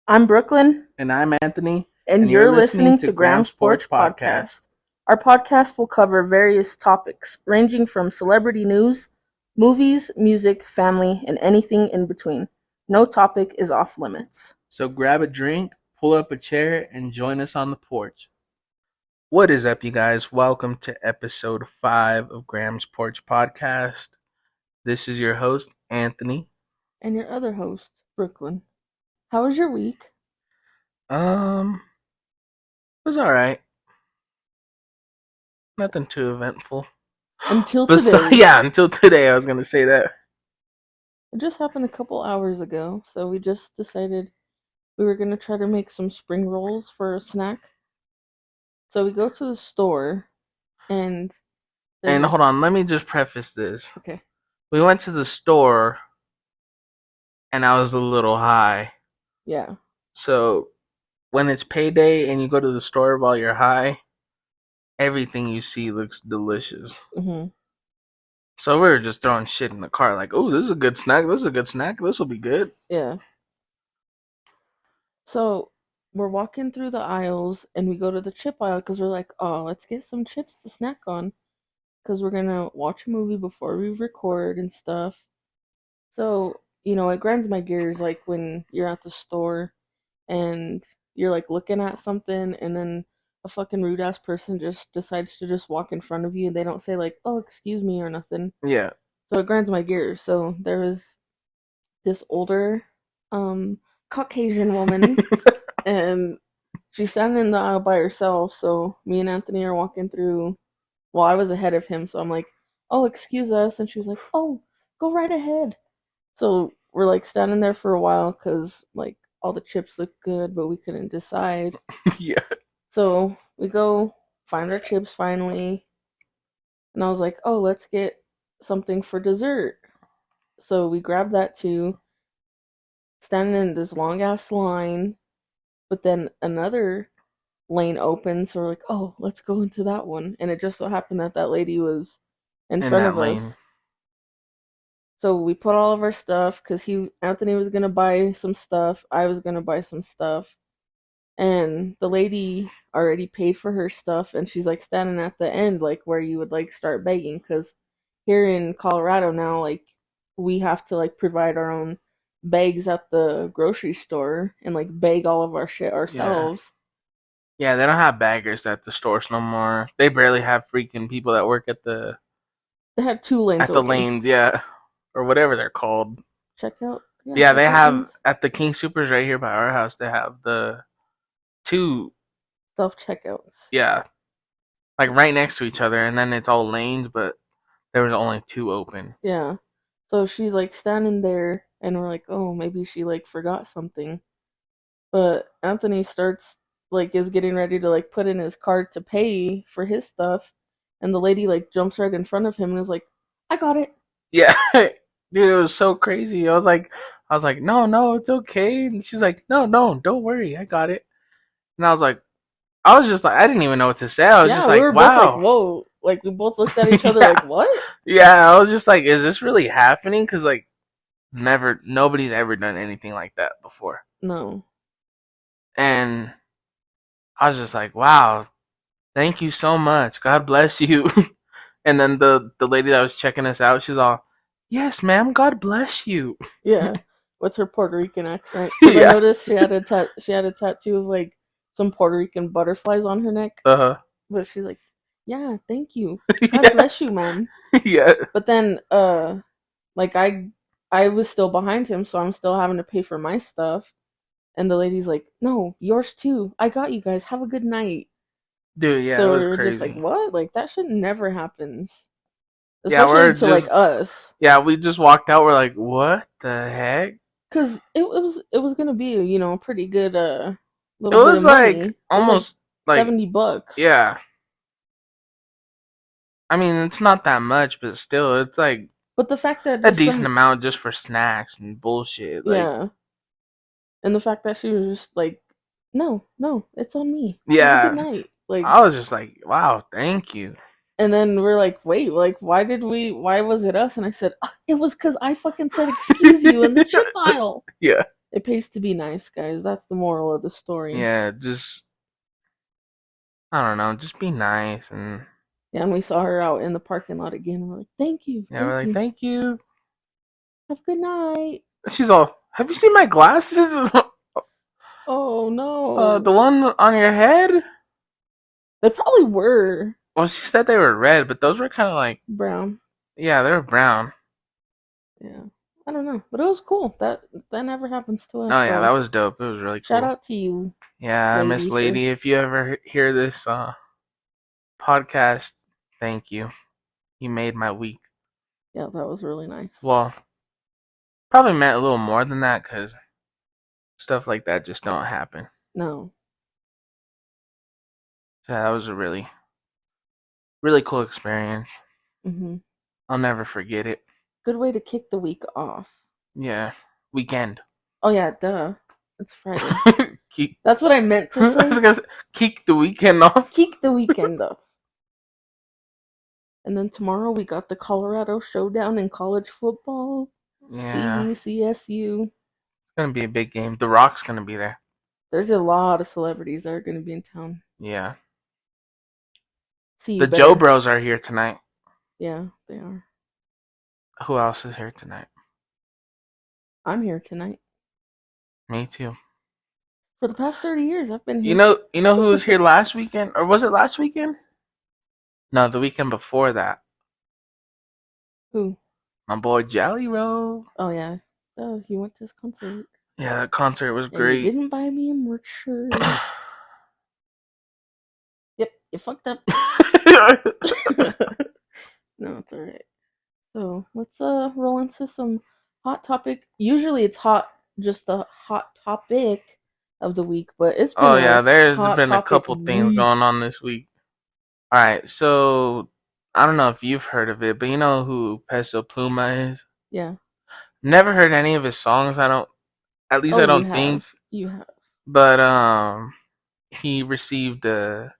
I'm Brooklyn, And I'm Anthony, and you're listening to Graham's Porch Podcast. Our podcast will cover various topics, ranging from celebrity news, movies, music, family, and anything in between. No topic is off limits. So grab a drink, pull up a chair, and join us on the porch. What is up, you guys? Welcome to episode 5 of Graham's Porch Podcast. This is your host, Anthony. And your other host, Brooklyn. How was your week? It was alright. Nothing too eventful. Until today. Until today, I was going to say that. It just happened a couple hours ago, so we just decided we were going to try to make some spring rolls for a snack. So we go to the store, and hold on, let me just preface this. Okay. We went to the store, and I was a little high. Yeah. So, when it's payday and you go to the store while you're high, everything you see looks delicious. Mm-hmm. So we were just throwing shit in the car, like, oh, this is a good snack, this is a good snack, this will be good. Yeah. So we're walking through the aisles, and we go to the chip aisle because we're like, oh, let's get some chips to snack on because we're going to watch a movie before we record and stuff. So, it grinds my gears, like, when you're at the store and you're, like, looking at something, and then a fucking rude-ass person just decides to just walk in front of you, and they don't say, like, oh, excuse me, or nothing. Yeah. So it grinds my gears. So there was this older, Caucasian woman, and she's standing in the aisle by herself, so me and Anthony are walking through. Well, I was ahead of him, so I'm like, oh, excuse us, and she was like, oh, go right ahead. So we're, like, standing there for a while, because, like, all the chips look good, but we couldn't decide. Yeah. So we go find our chips finally, and I was like, oh, let's get something for dessert. So we grabbed that too, standing in this long ass line, but then another lane opened, so we're like, oh, let's go into that one. And it just so happened that that lady was in front of us. So we put all of our stuff, because Anthony was gonna buy some stuff, I was gonna buy some stuff, and the lady already paid for her stuff, and she's, like, standing at the end, like, where you would, like, start begging, because here in Colorado now, like, we have to, like, provide our own bags at the grocery store and, like, bag all of our shit ourselves. Yeah, they don't have baggers at the stores no more. They barely have freaking people that work at the... They have 2 lanes at the lanes, yeah. Or whatever they're called. Checkout? Yeah, they have lanes. At the King Supers right here by our house, they have the 2 self-checkouts. Yeah. Like right next to each other, and then it's all lanes, but there was only 2 open. Yeah. So she's, like, standing there, and we're like, oh, maybe she, like, forgot something. But Anthony starts, like, is getting ready to, like, put in his card to pay for his stuff, and the lady, like, jumps right in front of him and is like, I got it. Yeah. Dude, it was so crazy. I was like, no, it's okay. And she's like, no, don't worry, I got it. And I was just like, I didn't even know what to say. I was just like, we were wow. Both like, whoa. Like, we both looked at each other like, what? Yeah, I was just like, is this really happening? Because, like, nobody's ever done anything like that before. No. And I was just like, wow, thank you so much. God bless you. And then the lady that was checking us out, she's all, yes, ma'am, God bless you. Yeah, with her Puerto Rican accent. Yeah. I noticed she had a tattoo of, like, some Puerto Rican butterflies on her neck. Uh-huh. But she's like, yeah, thank you. God bless you, ma'am. Yeah. But then, like, I was still behind him, so I'm still having to pay for my stuff. And the lady's like, no, yours too. I got you guys. Have a good night. Dude, yeah, so it was we're crazy. Just like, what? Like, that shit never happens. Especially to like us. Yeah, we just walked out. We're like, what the heck? Because it was gonna be a pretty good little bit of money. Like almost like $70. Yeah. I mean, it's not that much, but still, it's like. But the fact that a decent amount just for snacks and bullshit. Like, yeah. And the fact that she was just like, no, it's on me. Yeah. Have a good night. Like, I was just like, wow, thank you. And then we're like, wait, like, why was it us? And I said, it was because I fucking said excuse you in the chip aisle. Yeah. It pays to be nice, guys. That's the moral of the story. Yeah, just I don't know, just be nice and Yeah, and we saw her out in the parking lot again. We're like, thank you, yeah, we're like, you. thank you. Have a good night. She's all, have you seen my glasses? Oh no. The one on your head? They probably were Well, she said they were red, but those were kind of like, brown. yeah, they were brown. Yeah. I don't know. But it was cool. That never happens to us. Oh, yeah, so that was dope. It was really cool. shout out to you. Yeah, Miss Lady, if you ever hear this podcast, thank you. You made my week. Yeah, that was really nice. Well, probably meant a little more than that because stuff like that just don't happen. No. So that was a really, really cool experience. Mm-hmm. I'll never forget it. Good way to kick the week off. Yeah, weekend. Oh yeah, duh. It's Friday. That's what I meant to say. I was gonna say, kick the weekend off. Kick the weekend off. And then tomorrow we got the Colorado Showdown in college football. Yeah. CU, CSU. It's gonna be a big game. The Rock's gonna be there. There's a lot of celebrities that are gonna be in town. Yeah. See the Joe Bros are here tonight. Yeah, they are. Who else is here tonight? I'm here tonight. Me too. For the past 30 years, I've been here. You know who was here last weekend? Or was it last weekend? No, the weekend before that. Who? My boy Jolly Roll. Oh, yeah. Oh, he went to his concert. Yeah, that concert was great. He didn't buy me a merch shirt. Yep, you fucked up. No, it's alright. So, let's roll into some hot topic. Usually it's just the hot topic of the week, but it's been there's been a couple things going on this week. Alright, so I don't know if you've heard of it, but you know who Peso Pluma is? Yeah. Never heard any of his songs, I don't think. You have. But he received what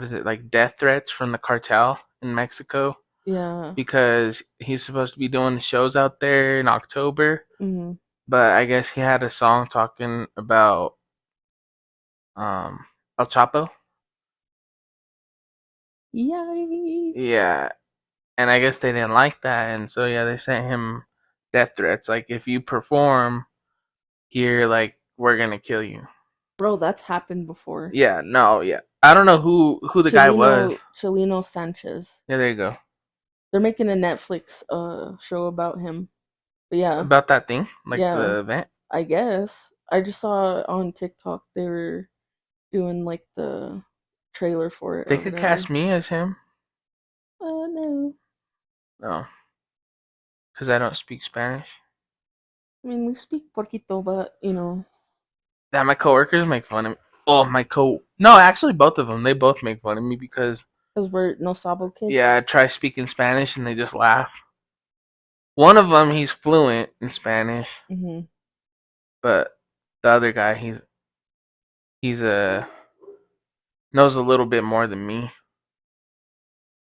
is it, like death threats from the cartel in Mexico. Yeah. Because he's supposed to be doing the shows out there in October. Mm-hmm. But I guess he had a song talking about El Chapo. Yikes. Yeah. And I guess they didn't like that, and so yeah, they sent him death threats. Like, if you perform here, like, we're gonna kill you. Bro, that's happened before. Yeah, no, yeah. I don't know who the guy was. Chelino Sanchez. Yeah, there you go. They're making a Netflix show about him. But yeah. About that thing? Like the event? I guess. I just saw on TikTok they were doing like the trailer for it. They could cast me as him. No. No. Because I don't speak Spanish. I mean, we speak poquito, but, you know. Yeah, my coworkers make fun of me. Oh, No, actually, both of them. They both make fun of me because we're no sabo kids? Yeah, I try speaking Spanish and they just laugh. One of them, he's fluent in Spanish. Mm-hmm. But the other guy, he's knows a little bit more than me.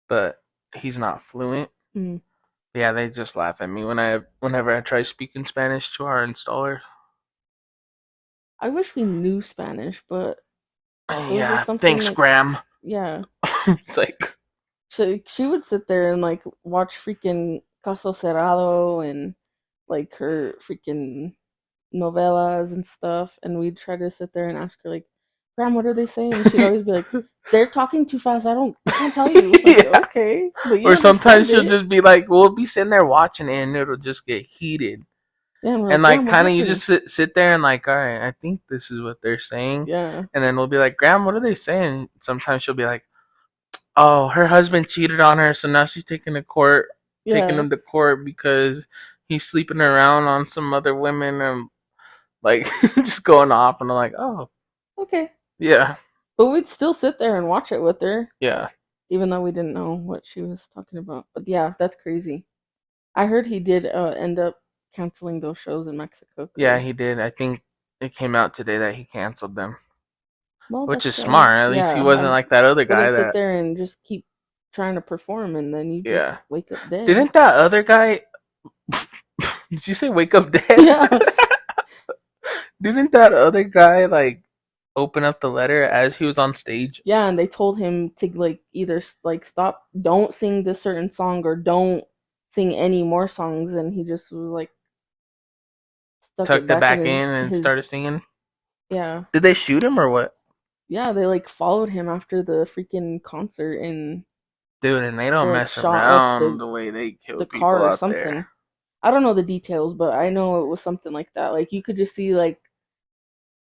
But he's not fluent. Mm-hmm. Yeah, they just laugh at me whenever I try speaking Spanish to our installers. I wish we knew Spanish, but yeah, thanks, Graham. Yeah, it's like she would sit there and like watch freaking Caso Cerrado and like her freaking novelas and stuff, and we'd try to sit there and ask her like, Graham, what are they saying? And she'd always be like, they're talking too fast. I can't tell you. Like, yeah. Okay. Or sometimes she'll just be like, we'll be sitting there watching it and it'll just get heated. Yeah, and like kind of you just sit there and like, all right, I think this is what they're saying. Yeah. And then we'll be like, Graham, what are they saying? Sometimes she'll be like, oh, her husband cheated on her, so now she's taking him to court because he's sleeping around on some other women and like just going off. And I'm like, oh, okay. Yeah. But we'd still sit there and watch it with her. Yeah. Even though we didn't know what she was talking about. But yeah, that's crazy. I heard he did end up canceling those shows in Mexico. Yeah, he did. I think it came out today that he canceled them. Well, which is smart. At least he wasn't like that other guy that sit there and just keep trying to perform and then you just wake up dead. Didn't that other guy... Did you say wake up dead? Yeah. Didn't that other guy like open up the letter as he was on stage? Yeah, and they told him to like either like stop, don't sing this certain song, or don't sing any more songs, and he just was like stuck it Tucked it back in back in and his started singing. yeah. Did they shoot him or what? Yeah, they like followed him after the freaking concert, and Dude, and they they don't like mess shot up around the way they kill the people car or out there. something. I don't know the details, but I know it was something like that. Like you could just see like,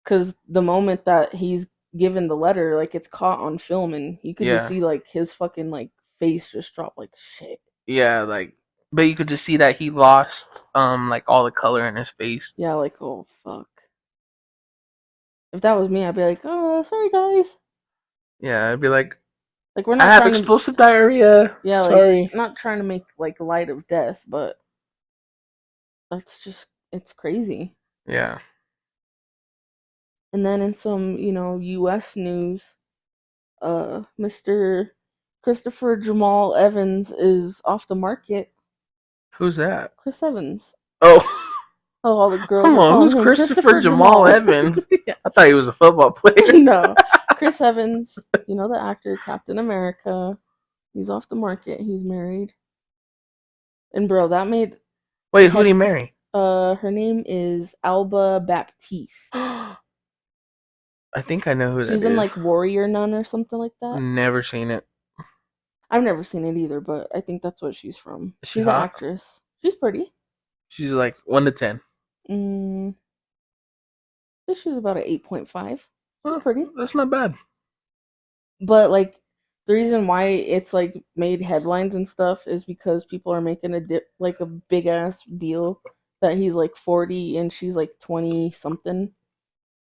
cuz the moment that he's given the letter, like it's caught on film, and you could just Yeah. see like his fucking like face just drop like shit. Yeah, like, but you could just see that he lost like all the color in his face. Yeah, like oh fuck. If that was me, I'd be like, "Oh, sorry guys." Yeah, I'd be like, Like we're I not have trying to explosive diarrhea. yeah, like Sorry. not trying to make like light of death, but that's just it's crazy. Yeah. And then in some, US news, Mr. Christopher Jamal Evans is off the market. Who's that? Chris Evans. Oh, Oh, all the girls come are on. calling Who's him Christopher Christopher Jamal Jamal. Evans? Yeah. I thought he was a football player. No, Chris Evans, the actor Captain America. He's off the market. He's married. And bro, that made Wait, who'd head he marry? her name is Alba Baptiste. I think I know who She's that in is. like Warrior Nun or something like that. Never seen it. I've never seen it either, but I think that's what she's from. Is she She's an hot? actress. She's pretty. She's like 1 to 10. I think she's about an 8.5. She's Huh, pretty. that's not bad. But like the reason why it's like made headlines and stuff is because people are making like a big ass deal that he's like 40 and she's like 20 something.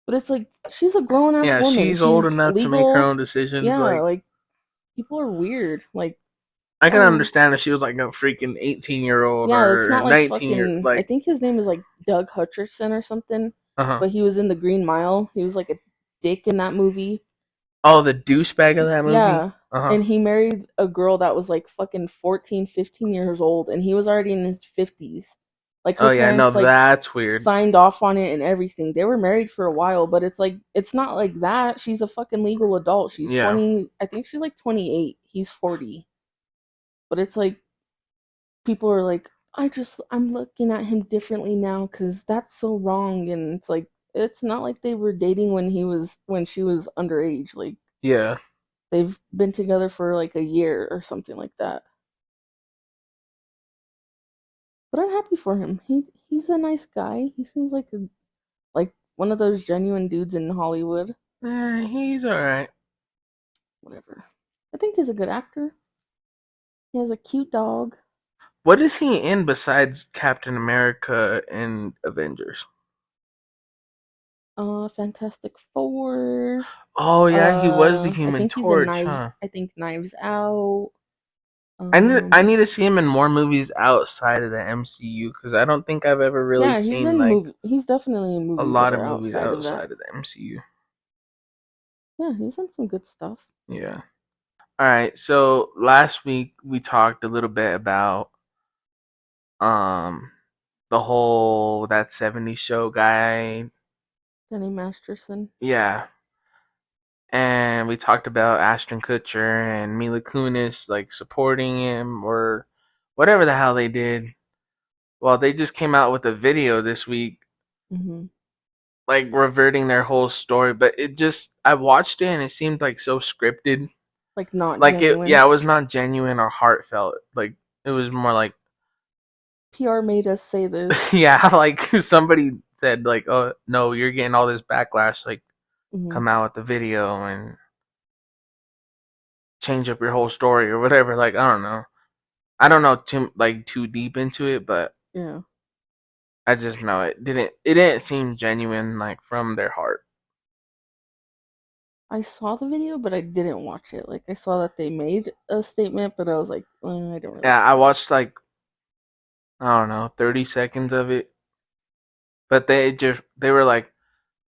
But it's like she's a grown ass Yeah, woman. she's old She's enough to make her legal. own decisions. Yeah, Like, like people are weird. Like, I can oh, understand if she was like a freaking 18-year-old yeah, it's or not like 19-year. fucking. I Like, think his name is like Doug Hutcherson or something. uh huh. But he was in the Green Mile. He was like a dick in that movie. Oh, the douchebag of that movie. Yeah. Uh huh. And he married a girl that was like fucking 14, 15 years old, and he was already in his 50s. Like Oh her yeah, no, parents like that's weird. signed off on it and everything. They were married for a while, but it's like it's not like that. She's a fucking legal adult. She's Yeah. 20, I think she's like 28. He's 40. But it's like people are like I'm looking at him differently now cuz that's so wrong, and it's like it's not like they were dating when she was underage. Like Yeah. they've been together for like a year or something like that. But I'm happy for him. He's a nice guy. He seems like one of those genuine dudes in Hollywood. He's alright. Whatever. I think he's a good actor. He has a cute dog. What is he in besides Captain America and Avengers? Fantastic Four. Oh yeah, he was the I Human think he's in Torch, Knives. huh? I think Knives Out. I need to see him in more movies outside of the MCU because I don't think I've ever really Yeah, he's seen in like movie. He's definitely in a movies that lot of are movies outside of that. outside of the MCU. Yeah, he's in some good stuff. Yeah. All right. So last week we talked a little bit about um the whole that '70s show guy. Danny Masterson. Yeah. And we talked about Ashton Kutcher and Mila Kunis like supporting him or whatever the hell they did. Well, they just came out with a video this week, Mm-hmm. like reverting their whole story. But it just, I watched it and it seemed like so scripted. Like not Like genuine. it was not genuine or heartfelt. Like it was more like, PR made us say this. yeah, like somebody said, like, oh no, you're getting all this backlash. Like, Mm-hmm. come out with the video and change up your whole story or whatever. Like, I don't know. I don't know too deep into it, but Yeah. I just know it didn't seem genuine like from their heart. I saw the video, but I didn't watch it. Like I saw that they made a statement, but I was like, I don't really. Yeah, I watched like I don't know, 30 seconds of it. But they were like,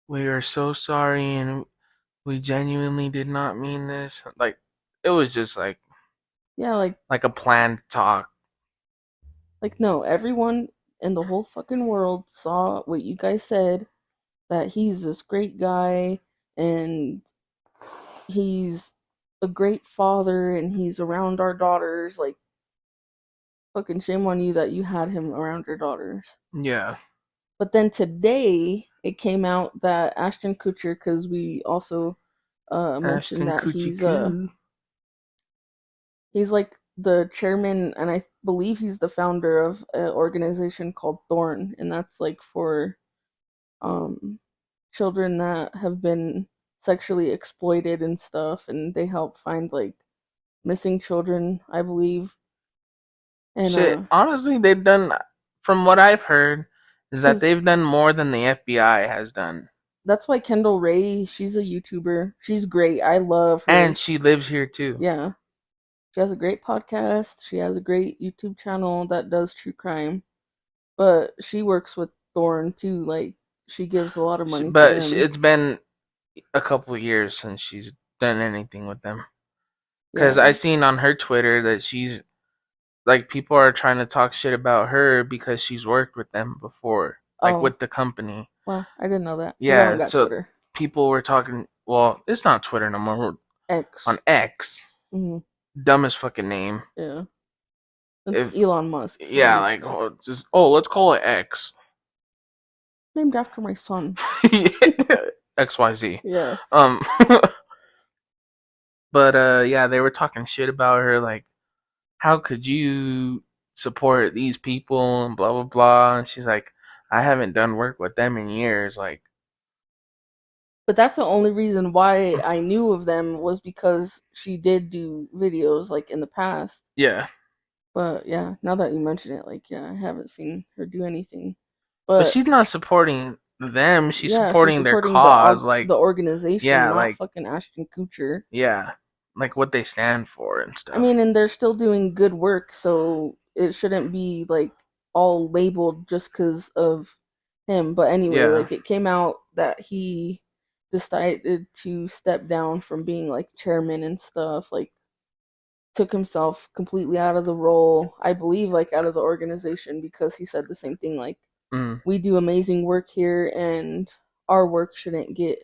"We are so sorry and we genuinely did not mean this." Like it was just Yeah, like a planned talk. no, everyone in the whole fucking world saw what you guys said. that he's this great guy and he's a great father and he's around our daughters. Like, fucking shame on you that you had him around your daughters. Yeah. But then today it came out that Ashton Kutcher, because we also mentioned Ashton that Kutcher. he's like the chairman, and I believe he's the founder of an organization called Thorn, and that's like for um children that have been sexually exploited and stuff, and they help find like missing children, I believe. And Shit, honestly, they've done, from what I've heard, is that because they've done more than the FBI has done. that's why Kendall Ray, she's a YouTuber. She's great. I love And her. she lives here too. Yeah. She has a great podcast. She has a great YouTube channel that does true crime. But she works with Thorn too. Like, she gives a lot of money to But them. it's been a couple of years since she's done anything with them. Because I Yeah. seen on her Twitter that she's, like, people are trying to talk shit about her because she's worked with them before, like Oh, with the company. well, I didn't know that because I don't Yeah, got so Twitter. people were talking. Well, it's not Twitter no more. X. On X, Hmm. dumbest fucking name. Yeah. It's If Elon Musk, so yeah, that like makes sense. let's call it X. Named after my son. XYZ. Yeah. Um, but yeah, they were talking shit about her, like, how could you support these people and blah blah blah. And she's like, I haven't done work with them in years. Like, But that's the only reason why I knew of them was because she did do videos like in the past. yeah, But yeah, now that you mention it, like, yeah, I haven't seen her do anything. but But she's not supporting them. She's yeah, she's supporting their supporting cause. the Like, organization, yeah, not like, fucking Ashton Kutcher. yeah, like what they stand for and I stuff. mean, and they're still doing good work, so it shouldn't be like all labeled just because of him. But anyway, Yeah. like, it came out that he decided to step down from being like chairman and stuff, like took himself completely out of the role, I believe, like out of the organization, because he said the same thing, like, Mm. we do amazing work here and our work shouldn't get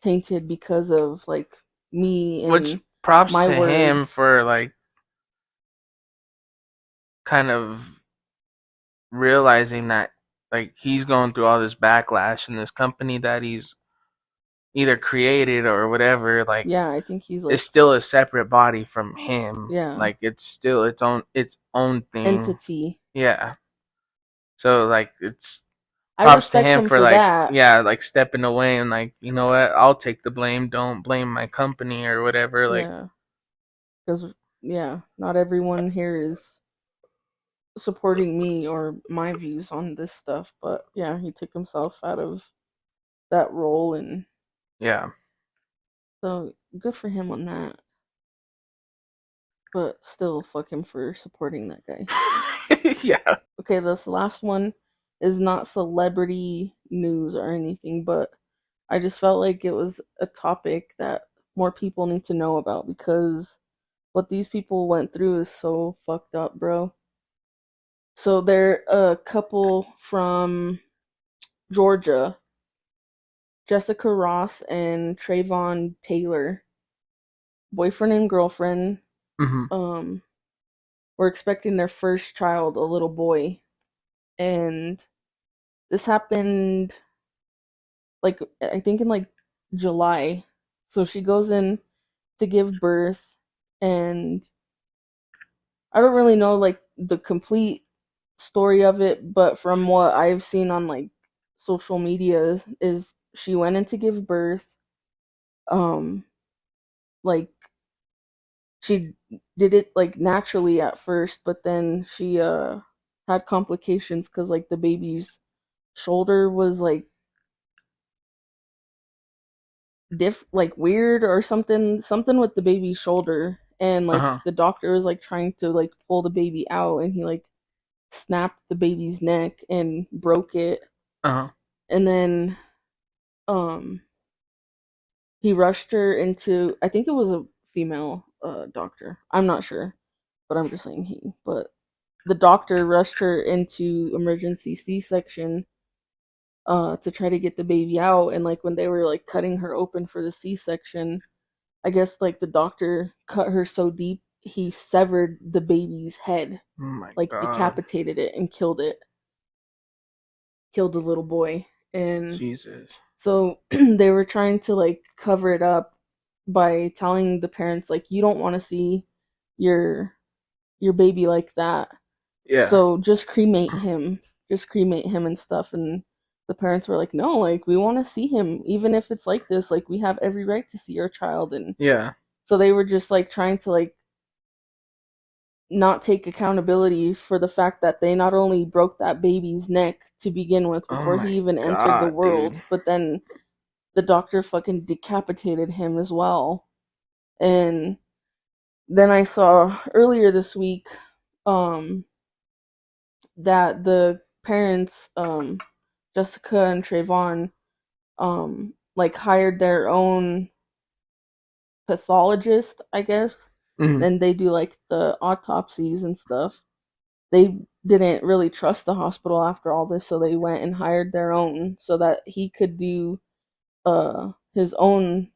tainted because of like me Which and props my to him words. for, like, kind of realizing that, like, he's going through all this backlash in this company that he's either created or whatever, like, Yeah, I think he's it's like, still a separate body from him. yeah, Like, it's still its own thing. entity. Yeah. So, like, it's I props to respect him him for, for like, that. yeah, like stepping away and, like, you know what, I'll take the blame, don't blame my company or whatever. Like, Yeah, because, yeah, not everyone here is supporting me or my views on this stuff, but yeah, he took himself out of that role, and yeah. so good for him on that. But still, fuck him for supporting that guy. Yeah. Okay, this last one is not celebrity news or anything, but I just felt like it was a topic that more people need to know about, because what these people went through is so fucked up, bro. So they're a couple from Georgia, Jessica Ross and Trayvon Taylor, boyfriend and girlfriend. Hmm. Um, were expecting their first child, a little boy, and this happened like, I think in like July. So she goes in to give birth, and I don't really know like the complete story of it, but from what I've seen on like social media is she went in to give birth. Um, like, she did it like naturally at first, but then she had complications because like the baby's shoulder was like like weird or something with the baby's shoulder, and Uh like huh. the doctor was like trying to like pull the baby out, and he like snapped the baby's neck and broke it. Uh huh. And then um he rushed her into, I think it was a female doctor, I'm not sure, but I'm just saying he, but the doctor rushed her into emergency C-section, to try to get the baby out. And like when they were like cutting her open for the C-section, I guess like the doctor cut her so deep he severed the baby's head, Oh my like God. decapitated it and killed the little boy. And Jesus. so they were trying to like cover it up by telling the parents like you don't want to see your baby like that. Yeah. So just cremate him and stuff. And the parents were like, no, like we want to see him, even if it's like this. Like we have every right to see our child. And Yeah. so they were just like trying to like not take accountability for the fact that they not only broke that baby's neck to begin with Oh before he my even entered the God, world, dude. but then the doctor fucking decapitated him as well. And then I saw earlier this week um that the parents, Jessica and Trayvon, like hired their own pathologist, I guess, Mhm. and they do like the autopsies and stuff. They didn't really trust the hospital after all this, so they went and hired their own so that he could do his own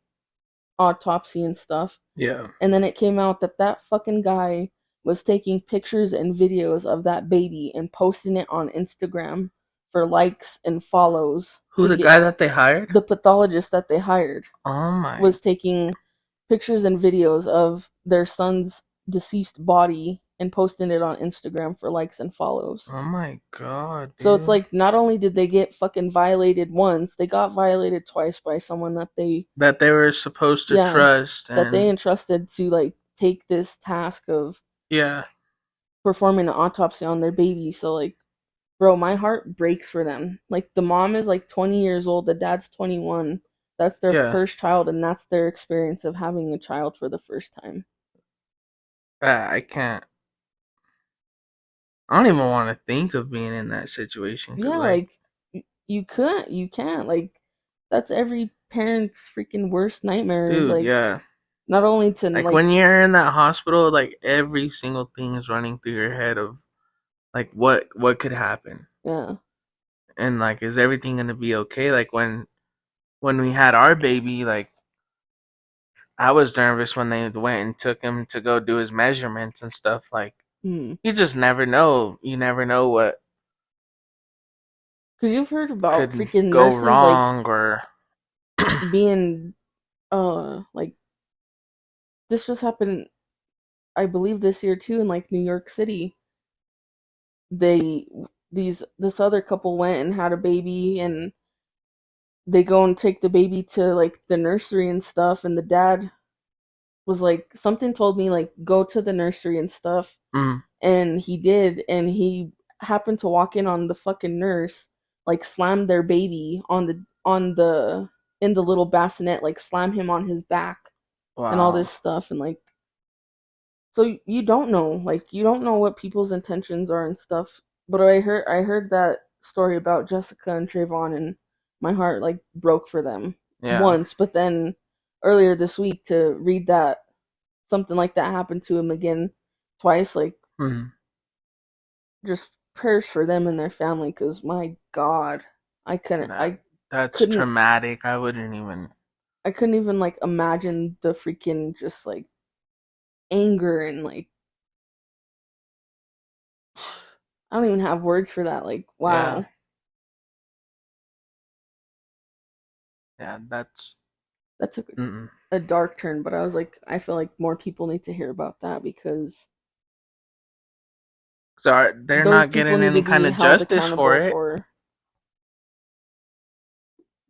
autopsy and stuff. Yeah. And then it came out that that fucking guy was taking pictures and videos of that baby and posting it on Instagram for likes and follows Who, to the get guy that they hired? the pathologist that they hired Oh my. was taking pictures and videos of their son's deceased body and posting it on Instagram for likes and follows. Oh my God, So it's dude. like not only did they get fucking violated once, they got violated twice by someone that That they were supposed to yeah, trust that they and entrusted to like take this task of yeah. performing an autopsy on their baby. So like, bro, my heart breaks for them. Like the mom is like 20 years old, the dad's 21. That's their Yeah. first child, and that's their experience of having a child for the first time. I can't. I don't even want to think of being in that situation because, Yeah, like, like you can't like that's every parent's freaking worst nightmare is dude, like yeah. not only to Like like when you're in that hospital, like every single thing is running through your head of like what could happen, yeah. and like is everything gonna be okay? Like when we had our baby, like I was nervous when they went and took him to go do his measurements and stuff. Like Hmm. you just never know. You never know what Because you've heard about could freaking go nurses like wrong or being like this just happened I believe this year too in like New York City. They these this other couple went and had a baby, and they go and take the baby to like the nursery and stuff, and the dad was like something told me like go to the nursery and stuff, mm, and he did, and he happened to walk in on the fucking nurse like slam their baby on the in the little bassinet, like slam him on his back and all wow, this stuff. And like so you don't know, like you don't know what people's intentions are and stuff. But I heard that story about Jessica and Trayvon, and my heart like broke for them yeah, once. But then earlier this week to read that something like that happened to him again twice, like mm, just prayers for them and their family. Because my God, I couldn't that I that's couldn't traumatic. I wouldn't even. I couldn't even like imagine the freaking just like anger and like I don't even have words for that. Like Yeah, wow. yeah, that's. That took Mm-mm. a dark turn, but I was like, I feel like more people need to hear about that because So they're those not people getting need to any kind be of held justice for accountable it. for.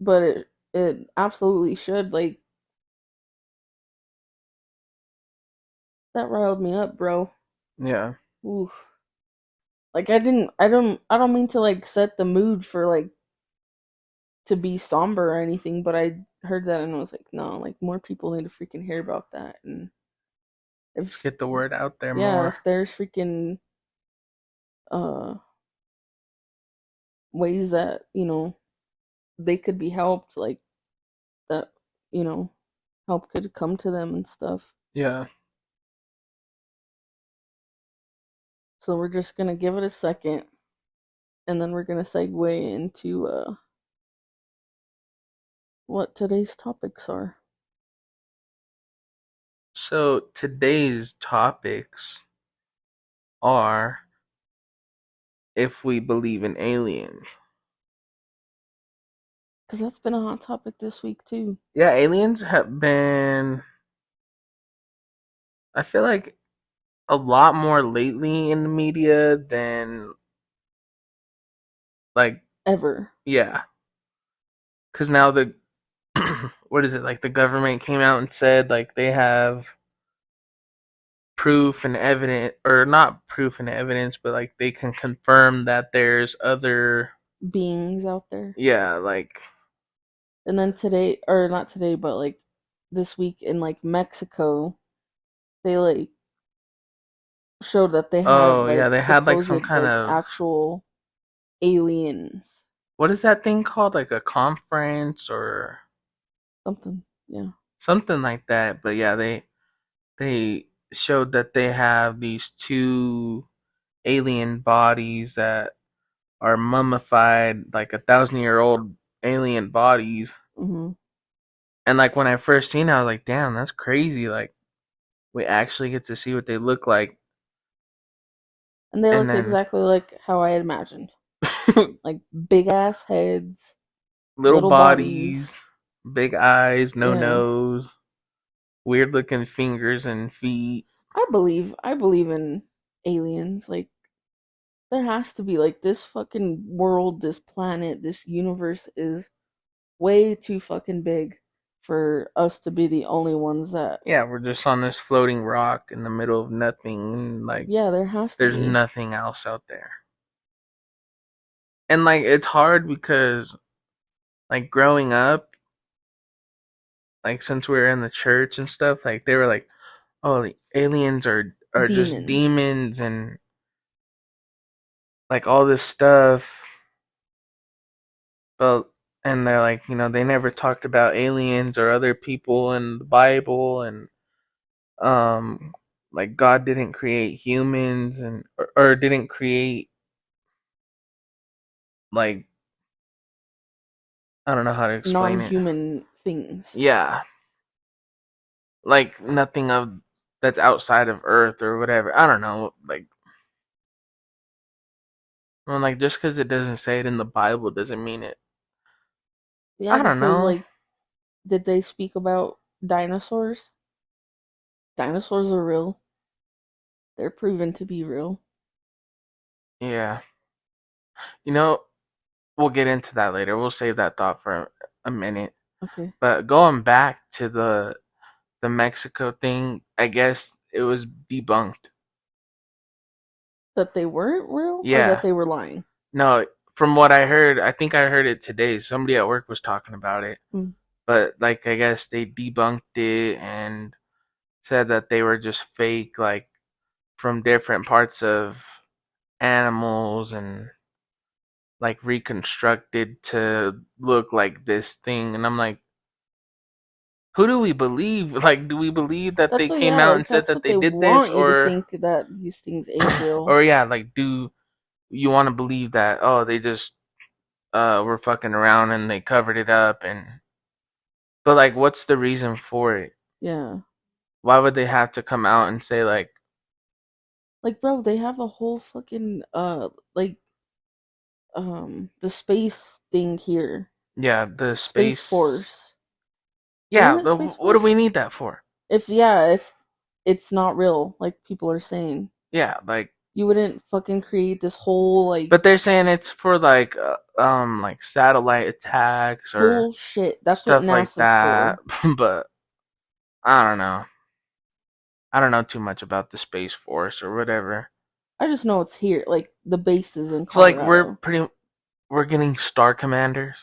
But it absolutely should. Like that riled me up, bro. Yeah, Oof. Like I don't mean to like set the mood for like to be somber or anything, but I heard that and I was like, no, like more people need to freaking hear about that. And just if get the word out there yeah, more. if there's freaking uh ways that they could be helped, like that you know help could come to them and stuff. Yeah. So we're just gonna give it a second, and then we're gonna segue into what today's topics are. So today's topics are if we believe in aliens. Because that's been a hot topic this week, too. Yeah, aliens have been, I feel like, a lot more lately in the media than, like, Ever. yeah. Because now what is it, like the government came out and said, like, they have proof and evidence, or not proof and evidence, but, like, they can confirm that there's other, Beings out there. yeah, like, And then today, or not today, but like this week in like Mexico, they like showed that they have oh, yeah, like they had, like, supposed some kind like of, actual aliens. what is that thing called? Like a conference or Something. Yeah. something like that. But yeah, they showed that they have these two alien bodies that are mummified, like 1,000-year-old alien bodies. Hmm. And like when I first seen it, I was like, damn, that's crazy. Like we actually get to see what they look like. And they And look then exactly like how I had imagined. Like big ass heads, little little bodies, bodies. big eyes, no Yeah. nose, weird looking fingers and feet. I believe in aliens. Like there has to be like this fucking world, this planet, this universe is way too fucking big for us to be the only ones that. Yeah, we're just on this floating rock in the middle of nothing, and like Yeah, there has to there's be. nothing else out there. And like it's hard because like growing up, like since we were in the church and stuff, like they were like, "Oh, the aliens are just Demons. demons and like all this stuff." But and they're like, they never talked about aliens or other people in the Bible, and um like God didn't create humans and or didn't create, like, I don't know how to explain it. Non-human things. Yeah, like nothing of that's outside of Earth or whatever. I don't know. Like, well, like just because it doesn't say it in the Bible doesn't mean it. Yeah, I don't because know. like, did they speak about dinosaurs? Dinosaurs are real. They're proven to be real. Yeah, you know, we'll get into that later. We'll save that thought for a minute. Okay. But going back to the Mexico thing, I guess it was debunked. That they weren't real or that Yeah, they were lying? no. From what I heard, I think I heard it today. Somebody at work was talking about it. Hmm. But like I guess they debunked it and said that they were just fake, like from different parts of animals and like reconstructed to look like this thing. And I'm like, who do we believe? Like, do we believe that That's they what, came yeah, out like and said that's that what they they did this, want you to think that these things ain't real. or yeah, like, do you want to believe that, oh, they just were fucking around and they covered it up, and but like what's the reason for it? Yeah. Why would they have to come out and say, like, Like, bro, they have a whole fucking like the space thing here. yeah, the Space space, Force. yeah, Isn't it Space what do we Force? need that for? If it's not real, like people are saying, Yeah, like, you wouldn't fucking create this whole like but they're saying it's for like satellite attacks or bullshit. That's what stuff like NASA's that. for. But I don't know. I don't know too much about the Space Force or whatever. I just know it's here, like the base is in So like Colorado. we're getting Star Commanders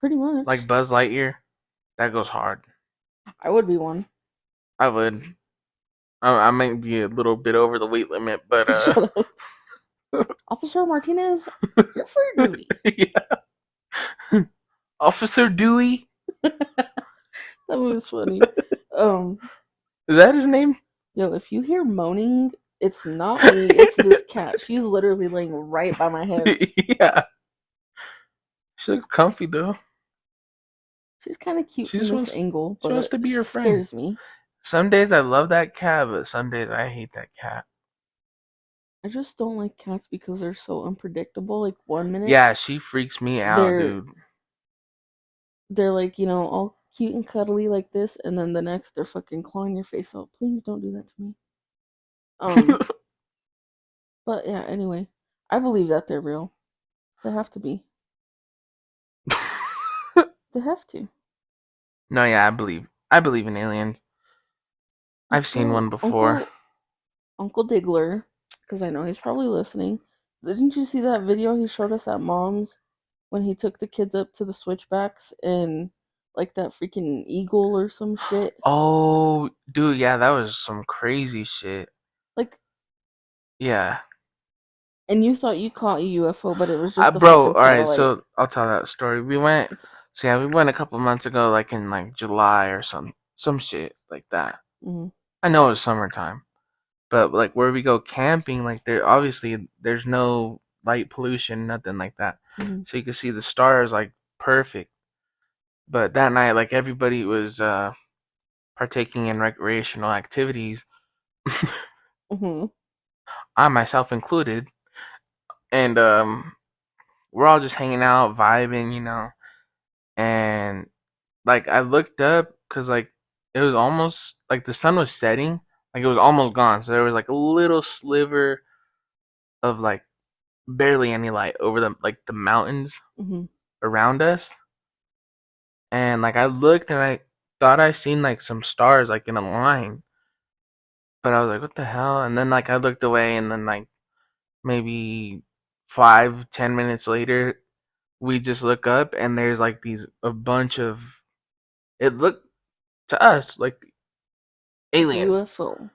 Pretty like much. Buzz Lightyear. That goes hard. I would be one. I would. I might be a little bit over the weight limit, but Shut up. Officer Martinez, you're for duty. yeah. Officer Dewey. That was funny. Um, Is that his name? yo, if you hear moaning, it's not me, it's this cat. She's literally laying right by my head. Yeah. She looks comfy though. She's kind of cute She from just this wants angle, she wants but to be she your friend. scares me. Some days I love that cat, but some days I hate that cat. I just don't like cats because they're so unpredictable. Like one minute Yeah, she freaks me out, they're dude. they're like, all cute and cuddly like this, and then the next they're fucking clawing your face out. Please don't do that to me. But yeah, anyway. I believe that they're real. They have to be. They have to. No, yeah, I believe in aliens. I've seen So one before. Uncle Diggler, because I know he's probably listening. Didn't you see that video he showed us at Mom's when he took the kids up to the switchbacks and like that freaking eagle or some shit? Oh, dude, yeah, that was some crazy shit. Like, Yeah. and you thought you caught a UFO, but it was I just a bro, fucking alright, satellite. so I'll tell that story. We went a couple months ago, like in like July or some shit like that. Mm-hmm. I know it was summertime. But like where we go camping, like there's no light pollution, nothing like that. Mm-hmm. So you can see the stars like perfect. But that night, like everybody was partaking in recreational activities, Mm-hmm. I myself included, and we're all just hanging out, vibing, And like I looked up because like it was almost like the sun was setting, like it was almost gone. So there was like a little sliver of like barely any light over the mountains Mm-hmm. around us. And like I looked and I thought I seen like some stars like in a line. But I was like, what the hell? And then like I looked away and then like maybe 5, 10 minutes later we just look up and there's like these a bunch of it looked to us like Like a aliens. UFO.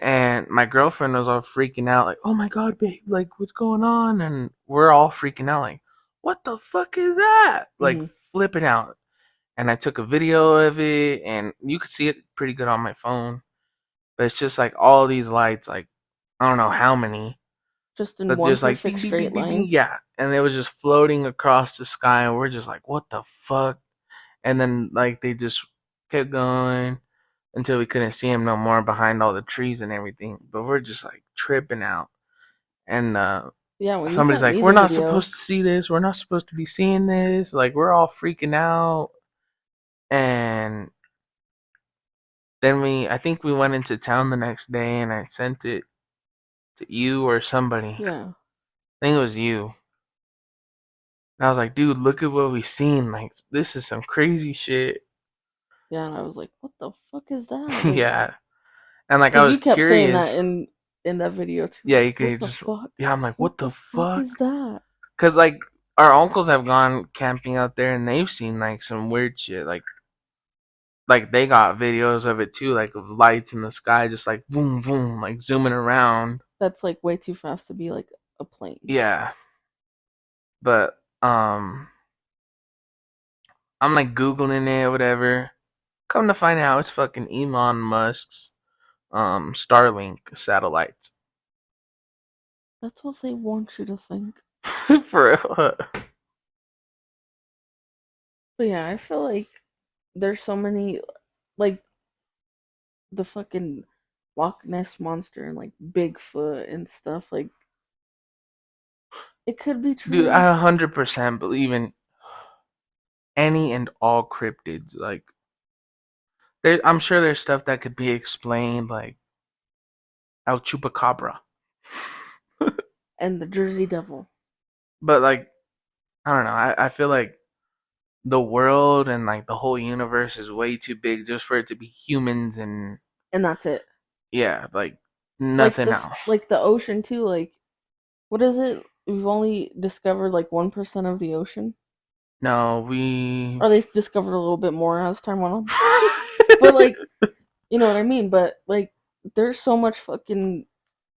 And my girlfriend was all freaking out, like, oh my god, babe, like what's going on? And we're all freaking out, like, what the fuck is that? Like Mm-hmm. flipping out. And I took a video of it, and you could see it pretty good on my phone. But it's just like all these lights, like I don't know how many, Just in but one just like perfect beep beep beep straight beep line. beep, yeah. And it was just floating across the sky, and we're just like, what the fuck? And then like they just kept going until we couldn't see him no more behind all the trees and everything. But we're just like tripping out, and Yeah, when you somebody's sent like, me we're the not video, supposed to see this. We're not supposed to be seeing this. Like we're all freaking out, and then I think we went into town the next day and I sent it to you or somebody. yeah. I think it was you. And I was like, dude, look at what we seen. Like, this is some crazy shit. Yeah, and I was like, what the fuck is that? Like, Yeah. And like, I because was you kept saying curious. that in that video too. Yeah, Like, you what could the just, fuck? yeah, I'm like, What what the the fuck fuck? is that? Because, like, our uncles have gone camping out there and they've seen, like, some weird shit. Like they got videos of it too, like of lights in the sky, just like boom, boom, like zooming around. That's like way too fast to be like a plane. Yeah. But I'm like googling it, whatever. Come to find out, it's fucking Elon Musk's Starlink satellites. That's what they want you to think. For real. But yeah, I feel like there's so many, like the fucking Loch Ness monster and like Bigfoot and stuff. Like it could be Dude, true. I 100% believe in any and all cryptids. Like, I'm sure there's stuff that could be explained, like El Chupacabra. And the Jersey Devil, But like, I don't know. I feel like the world and like the whole universe is way too big just for it to be humans and and that's it. yeah, like nothing else. Like the ocean too. Like what is it? We've only discovered like 1% of the ocean. No, we. Or they discovered a little bit more as time went on. But like, you know what I mean? But like, there's so much fucking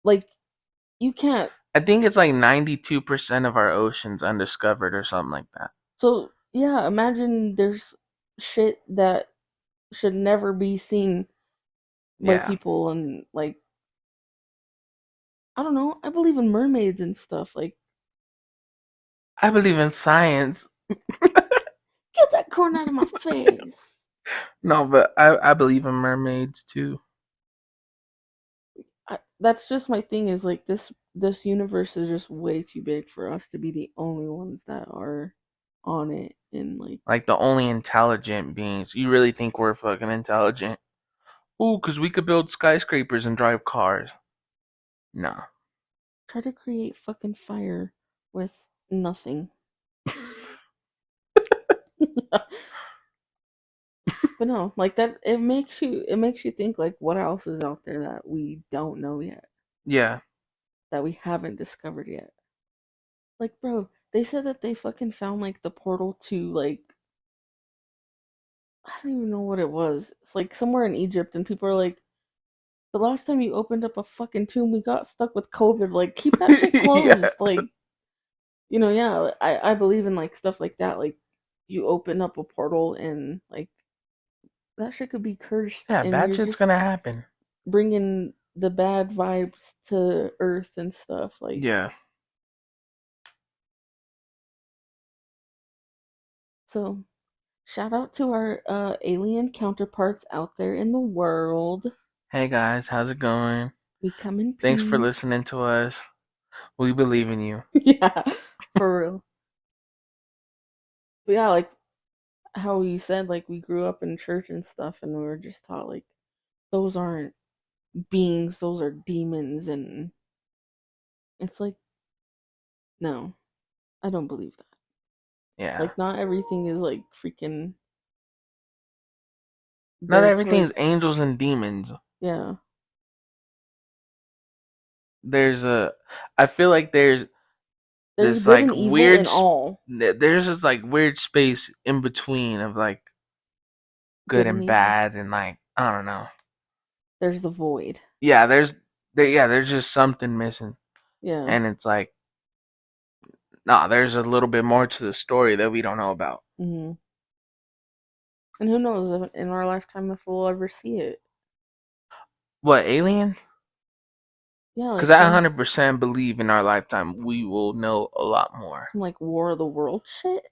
like you can't. I think it's like 92% of our oceans undiscovered or something like that. So yeah, imagine there's shit that should never be seen by Yeah, people, and like I don't know. I believe in mermaids and stuff. Like, I believe in science. Get that corn out of my face. No, but I believe in mermaids too. That's just my thing. Is like this universe is just way too big for us to be the only ones that are on it. And like, Like the only intelligent beings. You really think we're fucking intelligent? Ooh, because we could build skyscrapers and drive cars. No. try to create fucking fire with nothing. But no, like that. It makes you think like what else is out there that we don't know yet, Yeah. that we haven't discovered yet. Like, bro, they said that they fucking found like the portal to like I don't even know what it was. It's like somewhere in Egypt, and people are like, the last time you opened up a fucking tomb, we got stuck with COVID. Like, keep that shit Yeah. closed. Like, yeah, I believe in like stuff like that. Like, you open up a portal and like that shit could be cursed, Yeah, and bad you're shit's just gonna happen. bringing the bad vibes to Earth and stuff. Like, Yeah. so shout out to our alien counterparts out there in the world. Hey guys, how's it going? We come in Thanks for peace. listening to us. We believe in you. Yeah, for real. But yeah, like how you said, like we grew up in church and stuff, and we were just taught like those aren't beings, those are demons, and it's like no, I don't believe that. Yeah. Like not everything is like freaking Not there to everything is like angels and demons. yeah. There's a I feel like there's There's this good like and evil in weird all. there's this like weird space in between of like good Good and and evil. bad and like I don't know. There's the void. Yeah, there's just something missing. Yeah. And it's like nah, there's a little bit more to the story that we don't know about. hmm And who knows if in our lifetime if we'll ever see it. What, Alien? Yeah, Because like I some 100% believe in our lifetime we will know a lot more. like War of the World shit.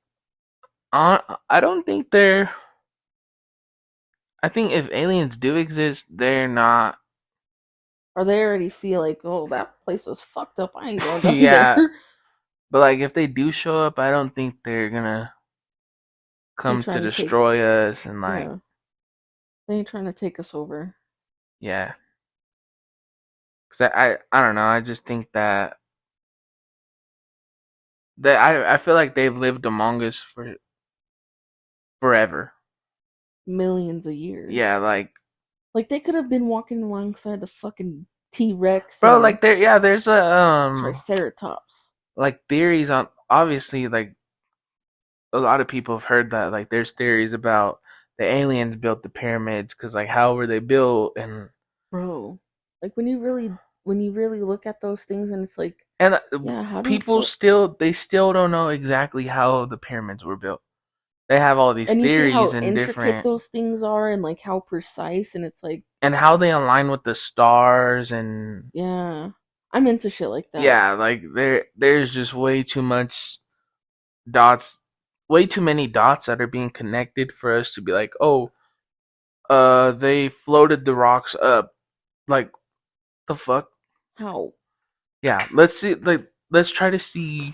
I don't think they're. I think if aliens do exist, they're not. Or they already see like, oh, that place was fucked up. I ain't going down there. Yeah, but like if they do show up, I don't think they're gonna They ain't come to trying to take destroy us and like yeah. They ain't trying to take us over. yeah. Because I don't know. I just think that I feel like they've lived among us for forever. Millions of Yeah, years. like Like they could have been walking alongside the fucking T Rex bro, and like there's a Triceratops. like theories on obviously like a lot of people have heard that like there's theories about the aliens built the pyramids because like how were they built Bro. Like when you really look at those things and it's like, and yeah, how do people still don't know exactly how the pyramids were built. They have all these and you see theories how and intricate different those things are and like how precise, and it's like, and how they align with the stars and yeah. I'm into shit like that. yeah, like there's just way too much dots, way too many dots that are being connected for us to be like, oh, they floated the rocks up. Like the fuck? How? Yeah, let's see. Like, let's try to see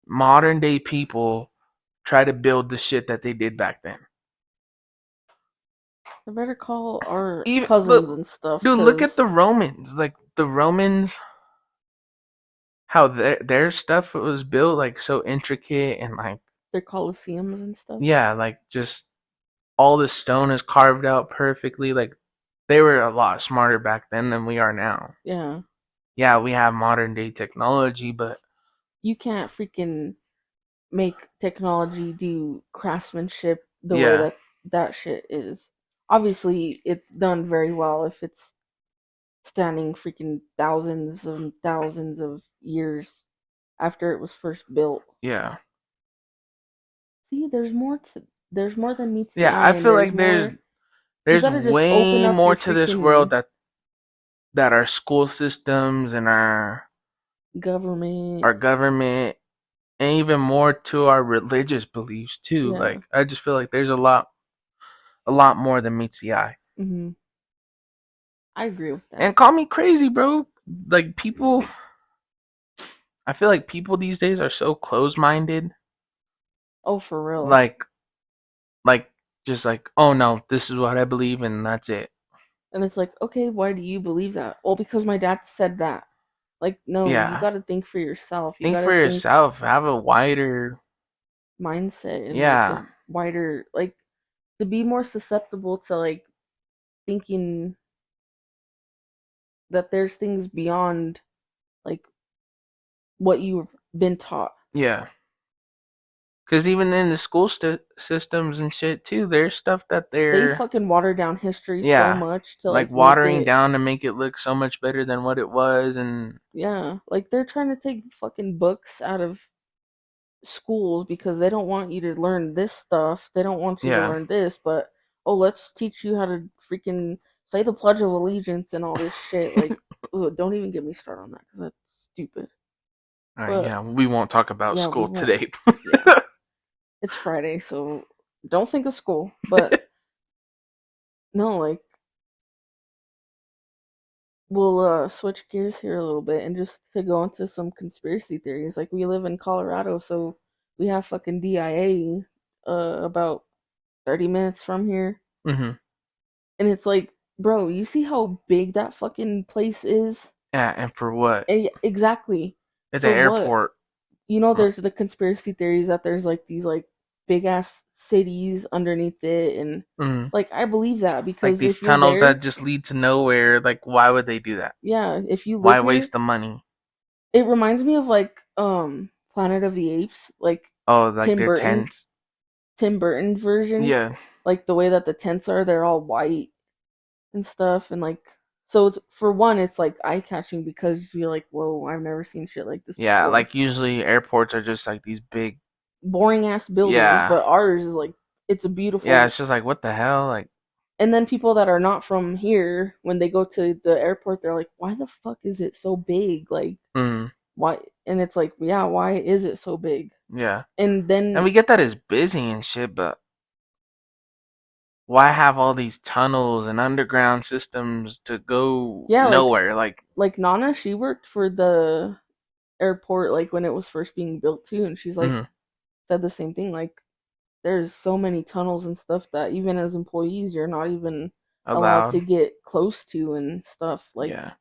modern day people try to build the shit that they did back then. I better call our Even cousins look, and stuff dude, look at because the Romans. Like the Romans, how their stuff was built like so intricate and like they're coliseums and stuff. yeah, like just all the stone is carved out perfectly. Like they were a lot smarter back then than we are now. Yeah. Yeah, we have modern day technology, but You can't freaking make technology do craftsmanship the way yeah, that shit is. Obviously, it's done very well if it's standing freaking thousands and thousands of years after it was first built. yeah. See, there's more than meets the Yeah, eye, I and feel there's like more. You there's gotta just open way up more your to this freaking world that our school systems and our government. government and even more to our religious beliefs too. Yeah. Like I just feel like there's a lot more than meets the eye. Mhm. I agree with that. And call me crazy, bro. Like people, I feel like people these days are so close-minded. Oh, for real. Like, like just like, oh no, this is what I believe, and that's it. And it's like, okay, why do you believe that? Well, because my dad said that. Like, no, you Yeah, got to think for yourself. You think got to for think yourself. Have a wider, mindset and like a yeah, wider, like, to be more susceptible to like thinking that there's things beyond like what you've been taught. yeah. Because even in the school systems and shit too, there's stuff that They they're, fucking water down history so yeah, much to like like make watering it, down to make it look so much better than what it was, and yeah, like they're trying to take fucking books out of schools because they don't want you to learn this stuff. They don't want you to yeah. learn this, but oh, let's teach you how to freaking say the Pledge of Allegiance and all this shit. Like, ugh, don't even get me started on that because that's stupid. All right, But yeah, we won't talk about yeah, we school won't. today. Yeah, it's Friday, so don't think of school. But no, like we'll switch gears here a little bit and just to go into some conspiracy theories. Like we live in Colorado, so we have fucking DIA about 30 minutes from here. hmm And it's like, bro, you see how big that fucking place is? Yeah, and for what? Exactly. At the For what? airport. You know, there's the conspiracy theories that there's like these like big ass cities underneath it, and Mm. like I believe that Like because these if you're tunnels that there, just lead to nowhere. Like, why would they do that? yeah, if you Why live here, waste the money? it reminds me of like Planet of the Apes, like Oh, like Tim their Burton, tents. Tim Burton version, Yeah, like the way that the tents are, they're all white and stuff, and like so it's for one, it's like eye catching because you're like, whoa, I've never seen shit like this yeah. before. Like usually airports are just like these big. Boring ass buildings, Yeah, but ours is like it's a yeah. beautiful. It's just like what the hell? Like, And then people that are not from here, when they go to the airport, they're like, why the fuck is it so big? Like mm, why? And it's like, yeah, why is it so big? yeah. And And then we get that it's busy and shit, but why have all these tunnels and underground systems to go yeah, nowhere? Like, like Nana, she worked for the airport like when it was first being built too, and she's like mm, said the same thing. Like there's so many tunnels and stuff that even as employees, you're not even allowed to allowed. get close to and stuff. Like Yeah.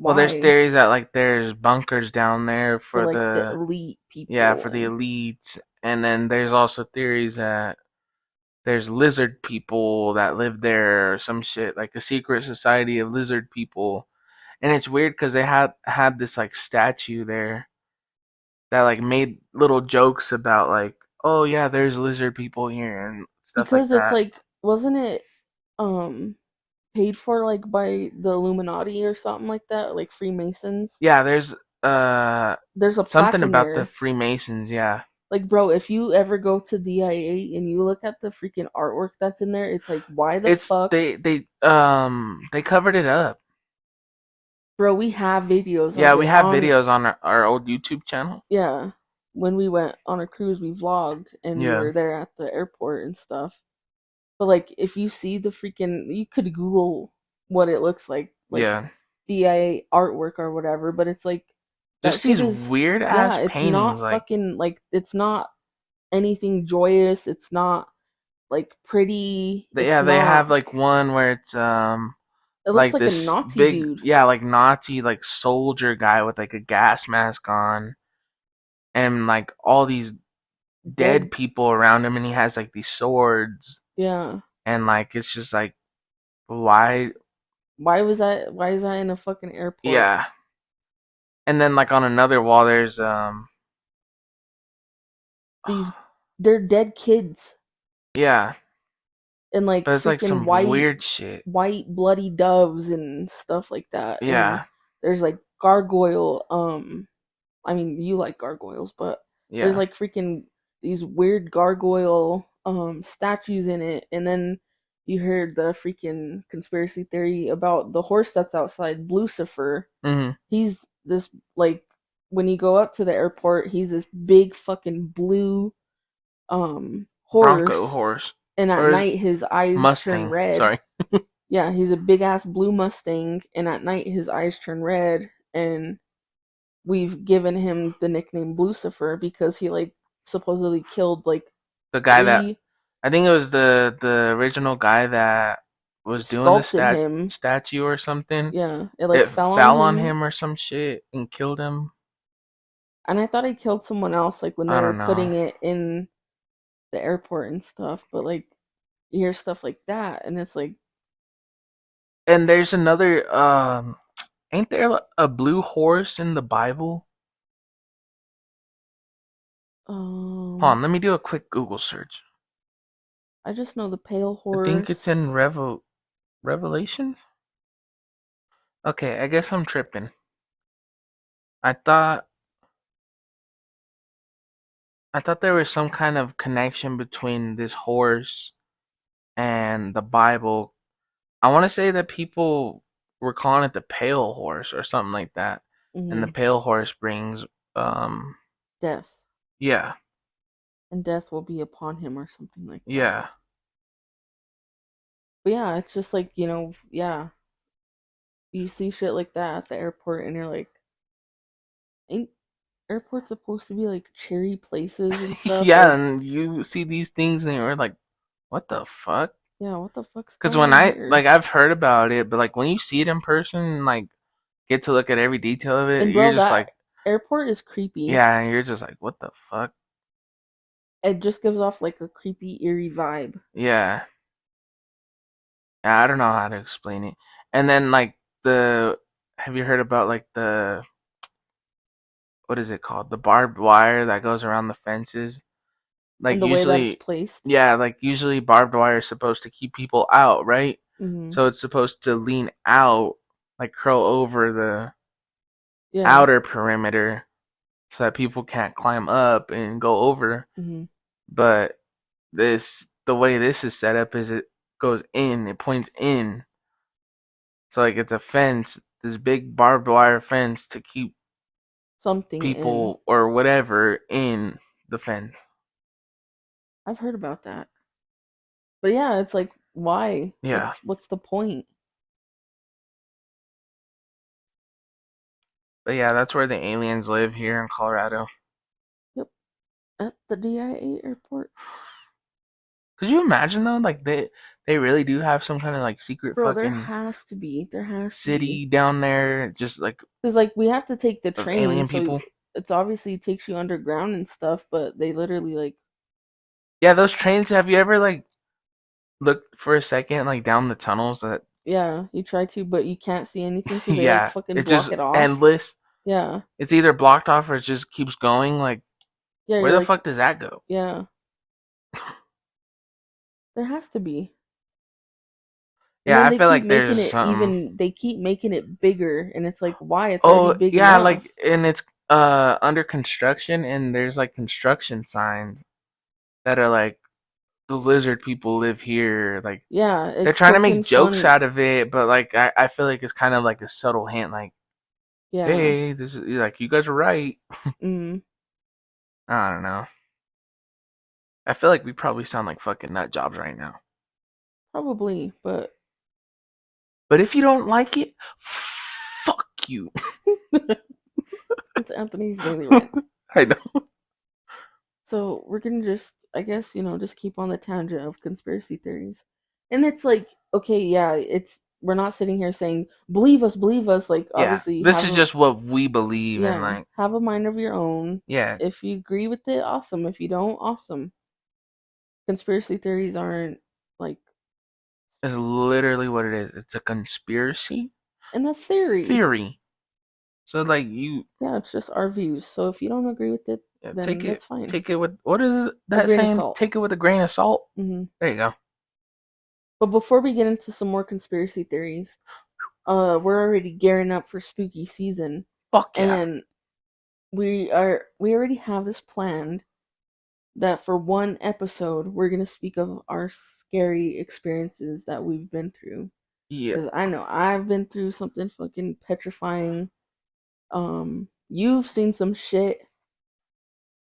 Well, there's why? theories that like there's bunkers down there For for like the the, elite yeah, people for the and elites, and then there's also theories that there's lizard people that live there or some shit, like a secret society of lizard people. And it's weird because they had this like statue there that like made little jokes about like, oh yeah, there's lizard people here and stuff like because it's that. like wasn't it um paid for like by the Illuminati or something like that, like Freemasons? Yeah, there's uh There's a plaque something in about the there. Freemasons. Yeah, Like, bro, if you ever go to DIA and you look at the freaking artwork that's in there, it's like, why the it's fuck, they covered it up. bro? We have videos Yeah, of we it have on. videos on our old YouTube channel. Yeah, when we went on a cruise, we vlogged and we Yeah, were there at the airport and stuff. But like, if you see the freaking, you could Google what it looks like yeah. DIA artwork or whatever. But it's like that Just shit these is, weird yeah, ass it's paintings, not like fucking like it's not anything joyous. It's not like pretty. It's yeah, they not. have like one where it's It looks like like a this Nazi big, dude, yeah, like Nazi like soldier guy with like a gas mask on, and like all these dead dead. people around him, and he has like these swords, Yeah. and like it's just like why, Why was that? Why is that in a fucking airport? yeah. And then like on another wall there's These, they're dead kids yeah, and like but it's like freaking some white, weird shit. white bloody doves and stuff like that. And Yeah, there's like gargoyle. I mean, you like gargoyles, but there's yeah. like freaking these weird gargoyle statues in it. And then you heard the freaking conspiracy theory about the horse that's outside, Lucifer. Mhm. He's this like when you go up to the airport, he's this big fucking blue Bronco horse, horse. and at Or is night his eyes turn Mustang. red. Sorry. Yeah, he's a big ass blue Mustang, and at night his eyes turn red, and we've given him the nickname Lucifer because he like supposedly killed like The guy that, three, I think it was the original guy that was doing the sculpted him. statue or something. Yeah, it like It fell on fell on him, him or some shit and killed him. and I thought I killed someone else like when they I were don't know. putting it in the airport and stuff. But like you hear stuff like that, and it's like, And there's another ain't there a blue horse in the Bible? Hold on, let me do a quick Google search. I just know the pale I think it's horse. in Revelation? Okay, I guess I'm tripping. I thought there was some kind of connection between this horse and the Bible. I want to say that people were calling it the pale horse or something like that. And the Mhm. pale horse brings um Death, yeah, and death will be upon him or something like that. yeah. But yeah, it's just like, yeah, you see shit like that at the airport, and you're like, ain't airports supposed to be like cherry places and stuff? Yeah, Like, and you see these things and you're like, what the fuck? yeah, what the fuck's Because going when on here? I've heard about it, but like when you see it in person and like get to look at every detail of it, And you're bro, just that like, airport is creepy. yeah, and you're just like, what the fuck? It just gives off like a creepy, eerie vibe. Yeah. Yeah, I don't know how to explain it. And then like have you heard about like what is it called? The barbed wire that goes around the fences? Like And the way that it's usually, placed. yeah, like usually barbed wire is supposed to keep people out, right? Hmm. So it's supposed to lean out, like curl over the Yeah. outer perimeter so that people can't climb up and go over. Hmm. But the way this is set up is it goes in, it points in. So like it's a fence, this big barbed wire fence to keep Something in. people or whatever in the fence. I've heard about that. But yeah, it's like, why? Yeah. What's the point? But yeah, that's where the aliens live here in Colorado. Yep. At the DIA airport. Could you imagine though? Like they really do have some kind of like secret Bro, there fucking has to be. There has to be. city down there, just like Because, like, we have to take the of train, alien so people. it's obviously takes you underground and stuff, but they literally, like, Yeah, those trains. Have you ever like looked for a second like down the tunnels? That yeah, you try to, but you can't see anything because they, like, yeah, fucking it's block just it off. endless. Yeah. It's either blocked off or it just keeps going. Like Yeah, where you're the like, fuck does that go? yeah, there has to be. And Yeah, then I feel like there's something. they keep making it bigger, and it's like, why? It's already Oh big yeah, enough. like and it's under construction and there's like construction signs that are like the lizard people live here. Like Yeah, they're it's trying to make poking jokes fun. out of it, but like I feel like it's kind of like a subtle hint, like, Yeah. hey, this is like you guys are right. Mm, I don't know. I feel like we probably sound like fucking nut jobs right now. probably, but But if you don't like it, fuck you. it's Anthony's daily rant. I know. So we're gonna just, I guess, just keep on the tangent of conspiracy theories. And it's like, okay, yeah, it's we're not sitting here saying believe us. Like, Yeah, obviously, this is just what we believe and yeah, like, have a mind of your own. yeah, If you agree with it, awesome. If you don't, awesome. Conspiracy theories aren't like, it's literally what it is. It's a conspiracy and a theory. theory. So like you, Yeah, it's just our views. So if you don't agree with it, yeah, then that's fine. take it with what is A that grain of saying? salt. Take it with a grain of salt. Hmm. There you go. But before we get into some more conspiracy theories, we're already gearing up for spooky season, Fuck yeah. and we already have this planned that for one episode we're gonna speak of our scary experiences that we've been through. Yeah. Because I know I've been through something fucking petrifying. You've seen some shit.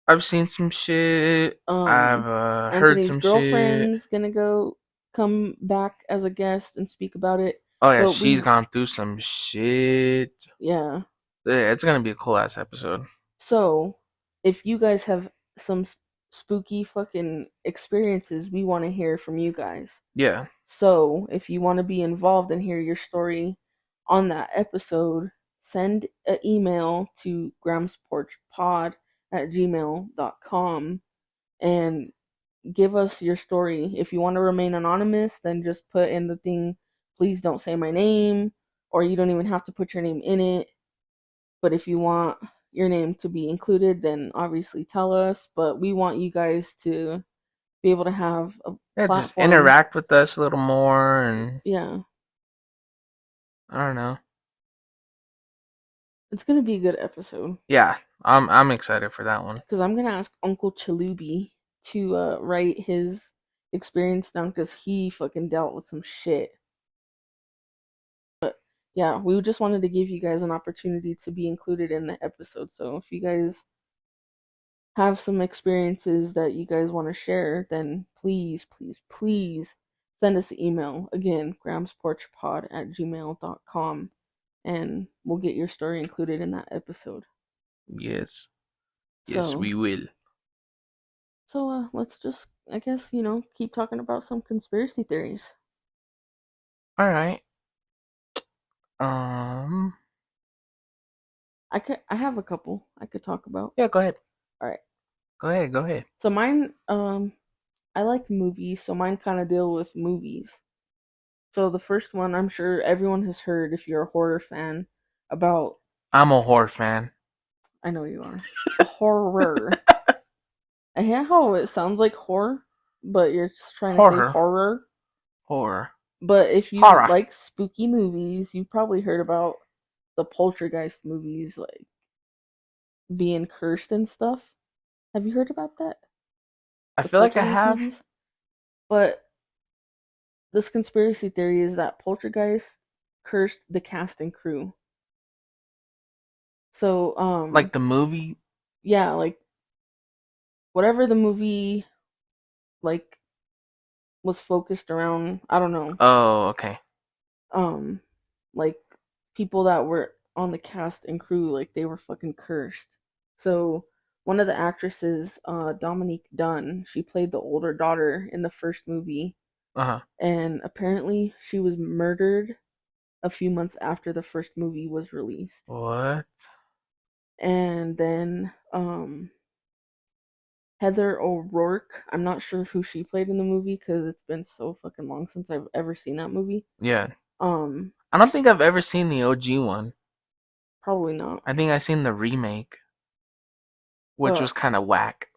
I've seen some shit. I've heard Anthony's some shit. girlfriend's gonna come back as a guest and speak about it. Oh yeah, But she's gone through some shit. yeah. Yeah, it's gonna be a cool ass episode. So, if you guys have some spooky fucking experiences, we want to hear from you guys. Yeah. So, if you want to be involved and hear your story on that episode, send an email to gramsporchpod@gmail.com and give us your story. If you want to remain anonymous, then just put in the thing, please don't say my name, or you don't even have to put your name in it. But if you want your name to be included, then obviously tell us. But we want you guys to be able to have a Just platform. interact with us a little more, and yeah, I don't know. it's gonna be a good episode. Yeah, I'm excited for that one. Because I'm gonna ask Uncle Chalubi to write his experience down because he fucking dealt with some shit. But yeah, we just wanted to give you guys an opportunity to be included in the episode. So if you guys have some experiences that you guys want to share, then please, please, please send us an email. Again, gramsporchpod@gmail.com, and we'll get your story included in that episode. Yes. Yes, So, we will. So let's just, I guess, keep talking about some conspiracy theories. All right. I have a couple I could talk about. Yeah, go ahead. All right. Go ahead. So mine, I like movies, so mine kind of deal with movies. So the first one, I'm sure everyone has heard if you're a horror fan about. I'm a horror fan. I know you are. Horror. I hate how it sounds like horror, but you're just trying to say horror. Horror. But if you like spooky movies, you've probably heard about the Poltergeist movies, like being cursed and stuff. Have you heard about that? I feel like I have. Movies? But this conspiracy theory is that Poltergeist cursed the cast and crew. So, like the movie? Yeah, like whatever the movie like was focused around, I don't know. Oh, okay. Like people that were on the cast and crew, like they were fucking cursed. So one of the actresses, Dominique Dunn, she played the older daughter in the first movie. Uh-huh. And apparently she was murdered a few months after the first movie was released. What? And then Heather O'Rourke, I'm not sure who she played in the movie because it's been so fucking long since I've ever seen that movie. Yeah. I don't think I've ever seen the OG one. Probably not. I think I've seen the remake, which was kind of whack.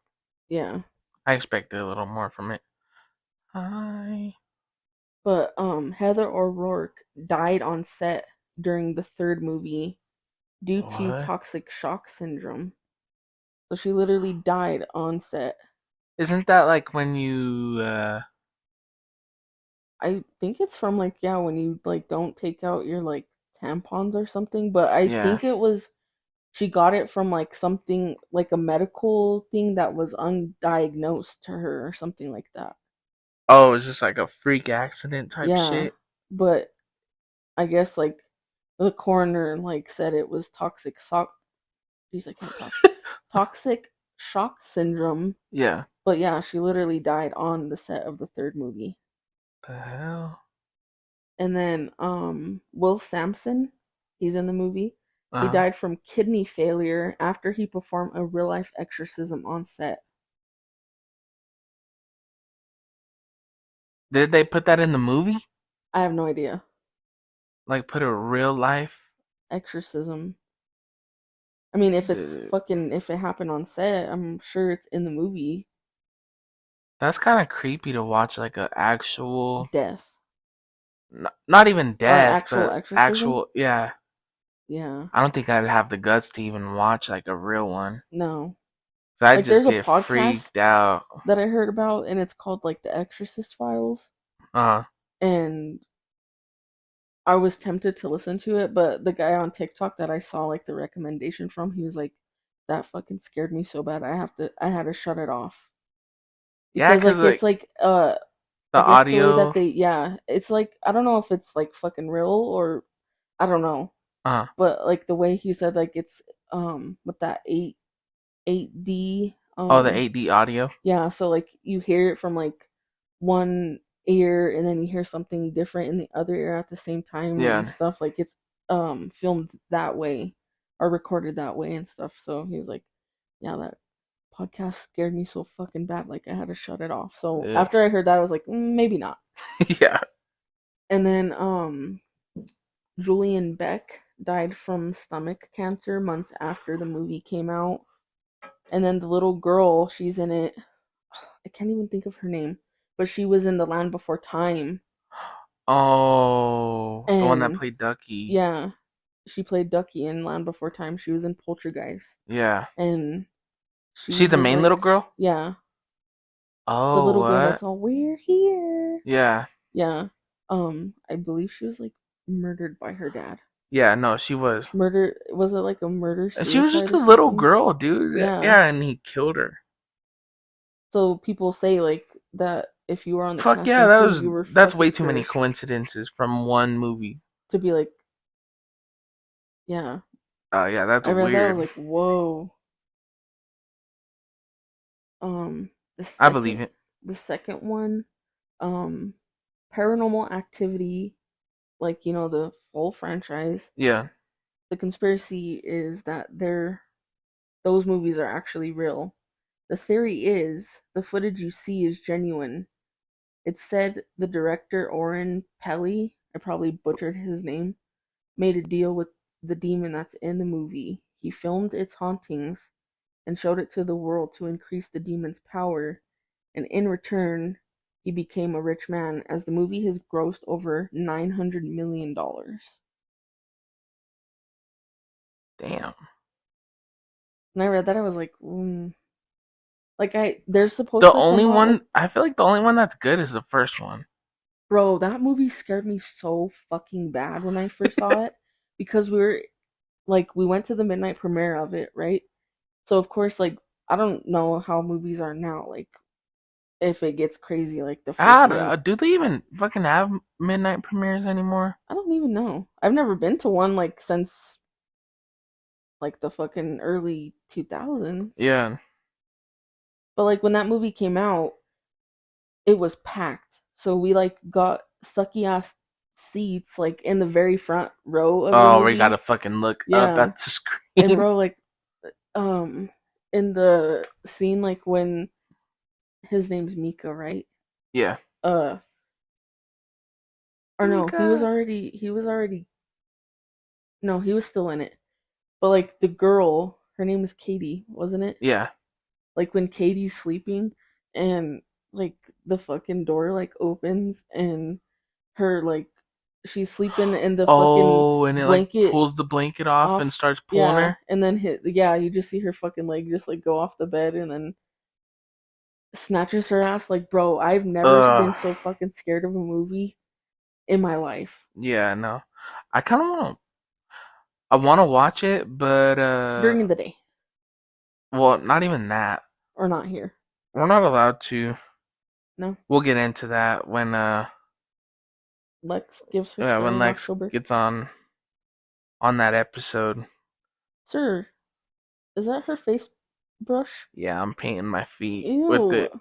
Yeah. I expected a little more from it. Hi. But Heather O'Rourke died on set during the third movie due to toxic shock syndrome. So she literally died on set. Isn't that like when you I think it's from like when you like don't take out your like tampons or something, but I think it was she got it from like something like a medical thing that was undiagnosed to her or something like that. Oh, it's just like a freak accident type shit. But I guess like the coroner like said it was toxic shock. Jeez, I can't talk. Toxic shock syndrome. Yeah. But yeah, she literally died on the set of the third movie. The hell? And then Will Sampson, he's in the movie. He died from kidney failure after he performed a real life exorcism on set. Did they put that in the movie? I have no idea. Like put a real life exorcism. I mean, if if it happened on set, I'm sure it's in the movie. That's kind of creepy to watch, like an actual death. Not even death, but actual, yeah. Yeah. I don't think I'd have the guts to even watch like a real one. No. I'd just get freaked out. That I heard about, and it's called like The Exorcist Files. Uh-huh. And I was tempted to listen to it, but the guy on TikTok that I saw like the recommendation from, he was like, that fucking scared me so bad. I had to shut it off Yeah, because cause like it's like like the I guess the way that audio. they, yeah, it's like I don't know if it's like fucking real or I don't know, Uh, but like the way he said like it's with that 8D oh, the 8D audio. yeah, so like you hear it from like one ear and then you hear something different in the other ear at the same time and Yeah, stuff. Like it's filmed that way or recorded that way and stuff. So he was like, yeah, that podcast scared me so fucking bad, like I had to shut it off. So yeah, after I heard that, I was like, maybe not. yeah. And then Julian Beck died from stomach cancer months after the movie came out. And then the little girl, she's in it. I can't even think of her name, but she was in The Land Before Time. Oh, the one that And played Ducky. yeah, she played Ducky in Land Before Time. She was in Poltergeist. Yeah. And She she the was main little like, girl? yeah, the Oh, little girl what? that's all, we're here. Yeah. Yeah. I believe she was like murdered by her dad. Yeah, no, she was. Murder, was it like a murder And she was just suicide a or little something? girl, dude. Yeah. Yeah, and he killed her. So people say like that if you were on the Fuck cast yeah, and crew, you were that's way fucking too many cursed coincidences from one movie. to be like, yeah. Oh yeah, that's I read that, I weird. was like, whoa. The I believe second it. the second one, um, Paranormal Activity, like the full franchise. Yeah. The conspiracy is that those movies are actually real. The theory is the footage you see is genuine. It's said the director Oren Peli, I probably butchered his name, made a deal with the demon that's in the movie. He filmed its hauntings and showed it to the world to increase the demon's power, and in return, he became a rich man as the movie has grossed over $900 million. Damn. When I read that, I was like, like they're supposed The to only come out with, one I feel like the only one that's good is the first one. bro, that movie scared me so fucking bad when I first saw it because we went to the midnight premiere of it, right? So of course, like I don't know how movies are now, like if it gets crazy like the first night. Do they even fucking have midnight premieres anymore? I don't even know. I've never been to one like since like the fucking early 2000s. Yeah. But like when that movie came out, it was packed. So we like got sucky ass seats like in the very front row of the Oh, we gotta movie. fucking look up Yeah. at the And screen. bro, like um in the scene like when his name's Mika, right? Yeah. Uh or no, Mika. he was already no, he was still in it. But like the girl, her name was Katie, wasn't it? Yeah. Like when Katie's sleeping and like the fucking door like opens and her like she's sleeping in the fucking Oh, and it like blanket pulls the blanket off and off. starts pulling Yeah, her. and then you just see her fucking leg just like go off the bed and then snatches her ass. Like, bro, I've never been Ugh. so fucking scared of a movie in my life. Yeah, no. I kind of want to. I want to watch it, but During the day well, not even that. or not here. We're not allowed to. No. We'll get into that Lex gives her yeah, story when in Lex October. gets on that episode. Sir, is that her face brush? Yeah, I'm painting my feet with Ew. it.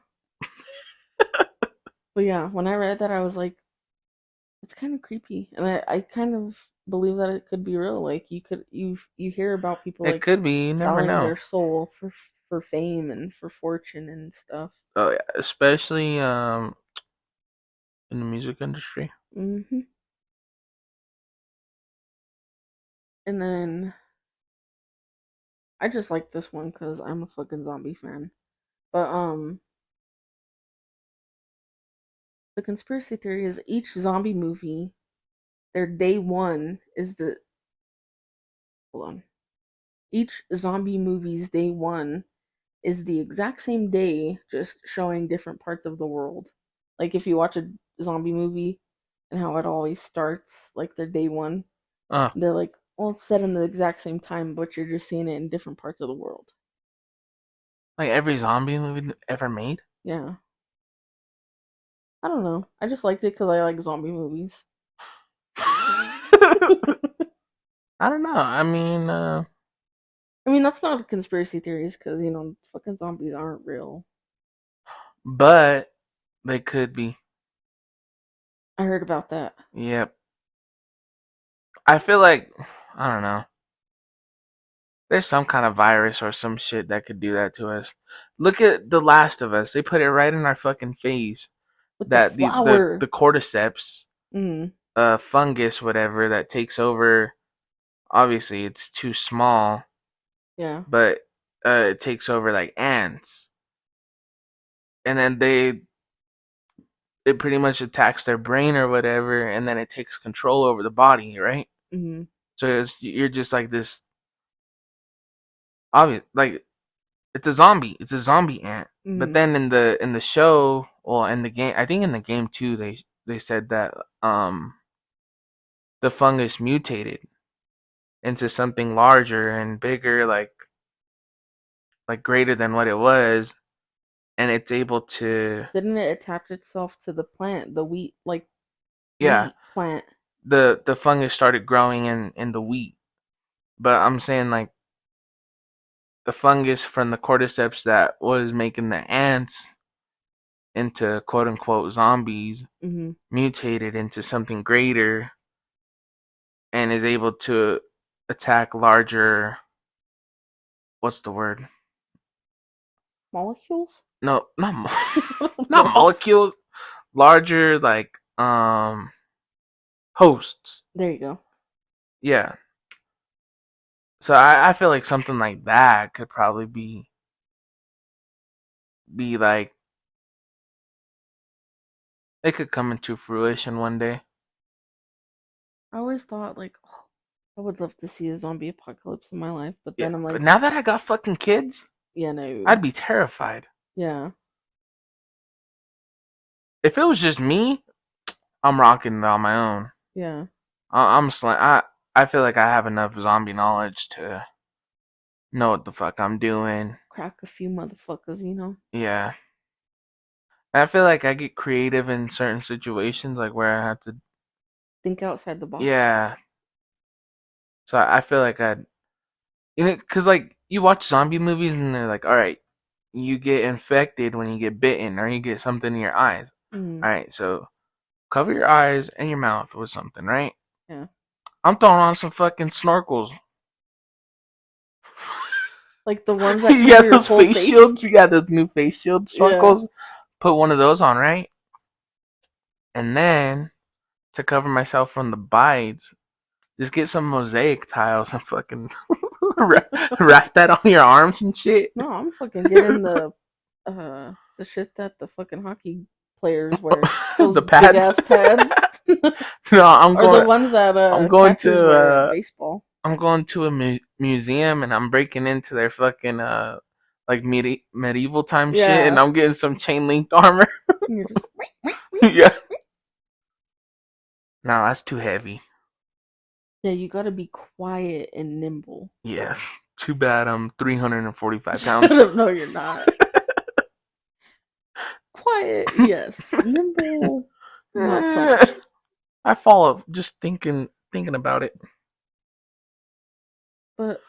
But yeah, when I read that, I was like, it's kind of creepy, and I kind of believe that it could be real. Like you hear about people It like could be. You never selling know. their soul for fame and for fortune and stuff. Oh yeah, especially in the music industry. hmm And then I just like this one because I'm a fucking zombie fan. But the conspiracy theory is each zombie movie, their day one is the hold on. Each zombie movie's day one is the exact same day, just showing different parts of the world. Like if you watch a zombie movie, and how it always starts like their day one. Uh, They're like, well, it's set in the exact same time, but you're just seeing it in different parts of the world. like every zombie movie ever made. Yeah. I don't know. I just liked it because I like zombie movies. I don't know. I mean, I mean, that's not a conspiracy theories because, fucking zombies aren't real. but they could be. I heard about that. Yep. I feel like I don't know. There's some kind of virus or some shit that could do that to us. Look at The Last of Us. They put it right in our fucking face. With the That the flower. the cordyceps, Mm, fungus, whatever that takes over. Obviously, it's too small, yeah. but it takes over like ants, and then it pretty much attacks their brain or whatever, and then it takes control over the body, right? Mm-hmm. So you're just like this obvious, like it's a zombie. It's a zombie ant. But Mm-hmm. then in the show, well, in the game, I think in the game too, they said that the fungus mutated into something larger and bigger, like greater than what it was, and it's able to, Didn't it attach itself to the plant, the yeah, wheat plant? the fungus started growing in the wheat. But I'm saying like the fungus from the cordyceps that was making the ants into quote unquote zombies Mm-hmm. mutated into something greater and is able to attack larger, what's the word? Molecules? No, not not No. molecules, larger like hosts. There you go. Yeah. So I feel like something like that could probably be like it could come into fruition one day. I always thought like, oh, I would love to see a zombie apocalypse in my life, but Yeah. then I'm But like, now that I got fucking kids, yeah, no. I'd be terrified. Yeah. If it was just me, I'm rocking it on my own. Yeah. I feel like I have enough zombie knowledge to know what the fuck I'm doing. Crack a few motherfuckers. Yeah. And I feel like I get creative in certain situations, like where I have to. Think outside the box. Yeah. So I feel like cause like you watch zombie movies and they're like, all right, you get infected when you get bitten or you get something in your eyes. Mm, All right, so cover your eyes and your mouth with something, right? yeah. I'm throwing on some fucking snorkels. Like the ones that You cover got your those whole face face. shields. You got those new face shield Yeah. snorkels. Put one of those on, right? And then to cover myself from the bites, just get some mosaic tiles and fucking wrap that on your arms and shit. No, I'm fucking getting the shit that the fucking hockey players wear. Those The big pads. ass pads. No, Or the ones that I'm going catchers to wear in baseball. I'm going to a museum and I'm breaking into their fucking like medieval time shit, and Yeah. I'm getting some chain linked armor. And you're just Yeah. No, that's too heavy. yeah, you gotta be quiet and nimble. Yes. Too bad I'm 345 Shut pounds. up, no, you're not. Quiet, yes. Nimble, not so much. I fall off just thinking about it. But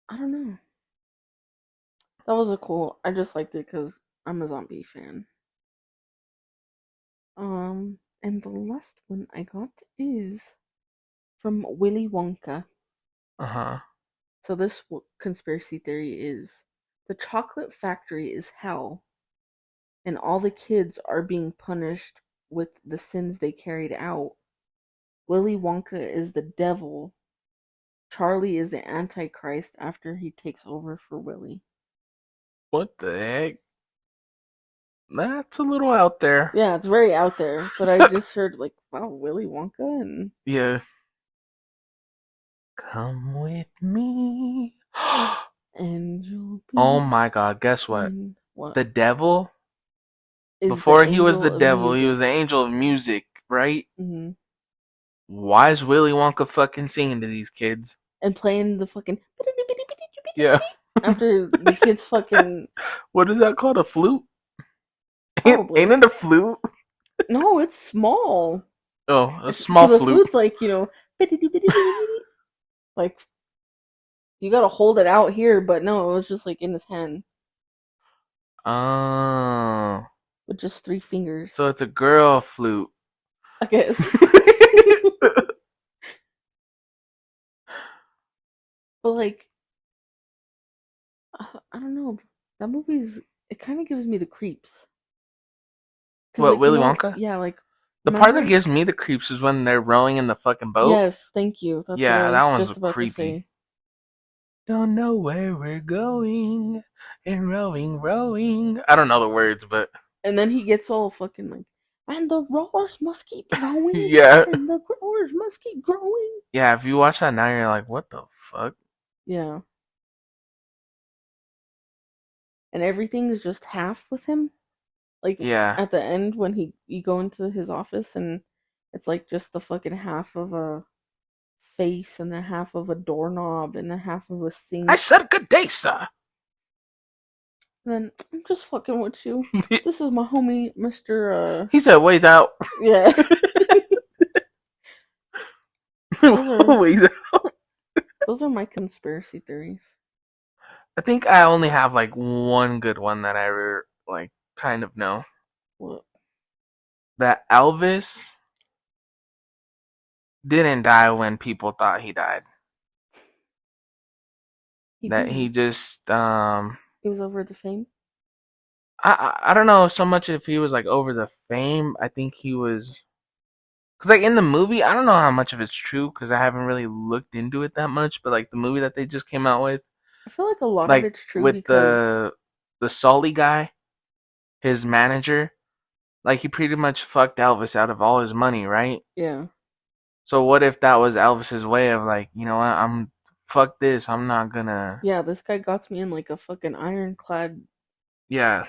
I don't know. That was a cool. I just liked it because I'm a zombie fan. And the last one I got is from Willy Wonka. Uh-huh. So this conspiracy theory is the chocolate factory is hell, and all the kids are being punished with the sins they carried out. Willy Wonka is the devil. Charlie is the Antichrist after he takes over for Willy. What the heck? That's a little out there. Yeah, it's very out there, but I just heard like, wow, Willy Wonka and Yeah. Come with me. and you'll be. Oh my god, guess what? What? The devil, Is before the he was the angel of devil, he music. was the angel of music. right? Mm-hmm. Why is Willy Wonka fucking singing to these kids? And playing the fucking Yeah. after the kids fucking What is that called? A flute? Ain't probably. it a flute? No, it's small. Oh, a It's small because the flute. flute's like, like you gotta hold it out here, but no, it was just like in his hand Oh. with just 3 fingers. So it's a girl flute. I guess. But like, I don't know. That movie's it kind of gives me the creeps. Cause What, like Willy Wonka? yeah, like The part that remember? gives me the creeps is when they're rowing in the fucking boat. Yes, thank you. That's what I Yeah, that was one's just about to creepy. say. Don't know where we're going and rowing, rowing. I don't know the words, but And then he gets all fucking like, and the rowers must keep rowing, yeah. and the rowers must keep growing. Yeah, if you watch that now, you're like, what the fuck? Yeah, and everything is just half with him. Like Yeah. at the end when you go into his office and it's like just the fucking half of a face and a half of a doorknob and a half of a I sink. said good day, sir. And then I'm just fucking with you. This is my homie, Mr. He said, ways out. Yeah. Those Ways out. are my conspiracy theories. I think I only have like one good one that I like kind of know. What? That Elvis didn't die when people thought he died. He That he did. just It was over the fame. I don't know so much if he was like over the fame. I think he was because like in the movie, I don't know how much of it's true because I haven't really looked into it that much. But like the movie that they just came out with, I feel like a lot of like it's true with because the Sully guy, his manager, like he pretty much fucked Elvis out of all his money, right? yeah. So what if that was Elvis's way of like, you know what, I'm fuck this, I'm not gonna. Yeah, this guy got me in like a fucking ironclad Yeah,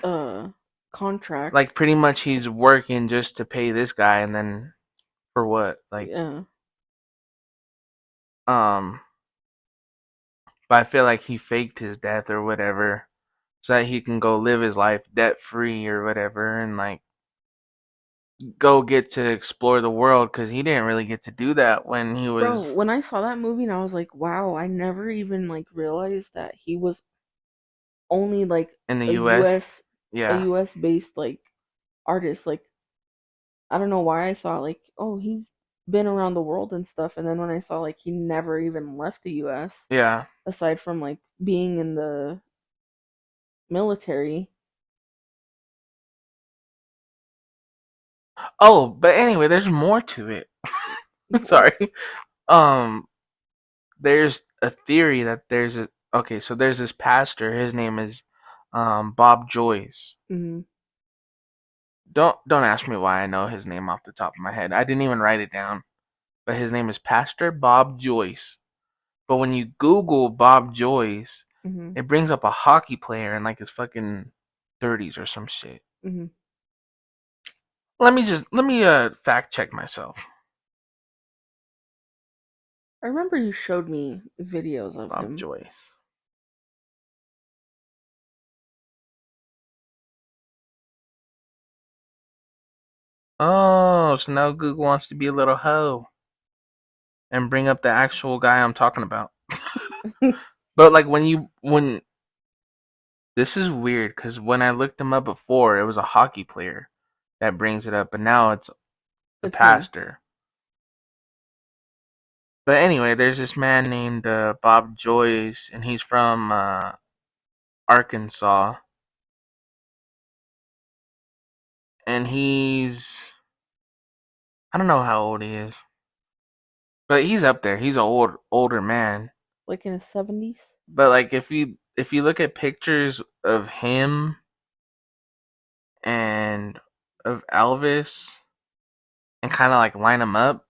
contract. like pretty much he's working just to pay this guy, and then for what? Like, Yeah. um, but I feel like he faked his death or whatever, so that he can go live his life debt free or whatever, and like go get to explore the world because he didn't really get to do that when he was Bro, when I saw that movie and I was like, wow, I never even like realized that he was only like in the a U.S. US Yeah, based like artist. Like I don't know why I thought like, oh, he's been around the world and stuff, and then when I saw like he never even left the US yeah. aside from like being in the military. Oh, but anyway, there's more to it. What? Sorry. There's a theory that there's a okay, so there's this pastor. His name is Bob Joyce. Mm-hmm. Don't ask me why I know his name off the top of my head. I didn't even write it down. But his name is Pastor Bob Joyce. But when you Google Bob Joyce, Mm-hmm. it brings up a hockey player in like his fucking 30s or some shit. Mm-hmm. Let me fact check myself. I remember you showed me videos of Bob him. Joyce. Oh, so now Google wants to be a little hoe and bring up the actual guy I'm talking about. But like when this is weird because when I looked him up before, it was a hockey player that brings it up, but now it's the It's him. pastor. But anyway, there's this man named Bob Joyce, and he's from Arkansas, and he's I don't know how old he is, but he's up there. He's an older man. Like in his 70s. But like if you look at pictures of him and of Elvis and kind of like line them up,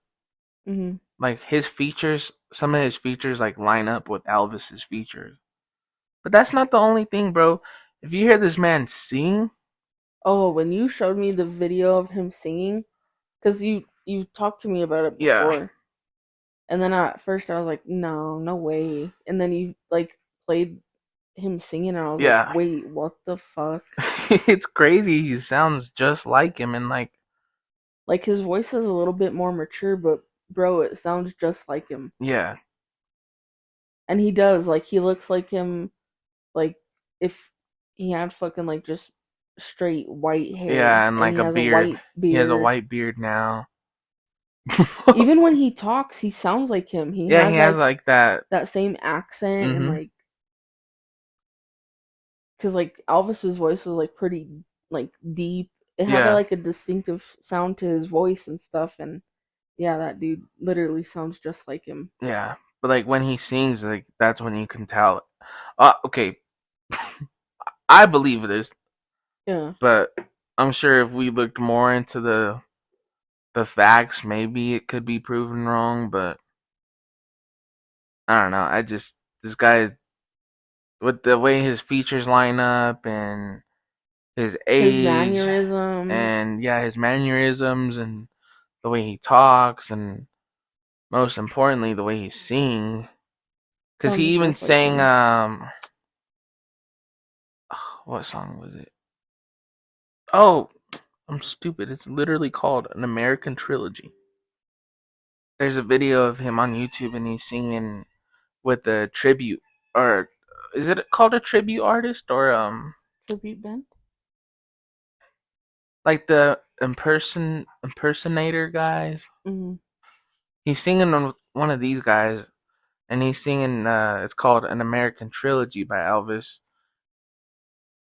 Mm-hmm. like his features, some of his features like line up with Elvis's features. But that's not the only thing, bro. If you hear this man sing, Oh, when you showed me the video of him singing, because you've talked to me about it Yeah. before. And then at first I was like, no way. And then you like played him singing, and I was like, Yeah. wait, what the fuck? It's crazy. He sounds just like him, and Like his voice is a little bit more mature, but bro, it sounds just like him. yeah, And he does, like he looks like him, like if he had fucking like just straight white hair yeah, and and like he a has a beard. white He has a beard. white beard now. Even when he talks, he sounds like him. He Yeah, he has has like like that. that same accent and Mhm. like because like Elvis's voice was like pretty like deep. It had Yeah, like a distinctive sound to his voice and stuff, and yeah, that dude literally sounds just like him. yeah. But like when he sings, like that's when you can tell. Okay, I believe this, Yeah, but I'm sure if we looked more into the facts, maybe it could be proven wrong. But I don't know. I just this guy with the way his features line up and his his age mannerisms and yeah, his mannerisms and the way he talks and most importantly the way he sings. Cause he sounds even just like sang him. what song was it? Oh, I'm stupid. It's literally called An American Trilogy. There's a video of him on YouTube and he's singing with a tribute or is it called a tribute artist or Tribute band. like the impersonator guys? Mm-hmm. He's singing on one of these guys and he's singing it's called An American Trilogy by Elvis.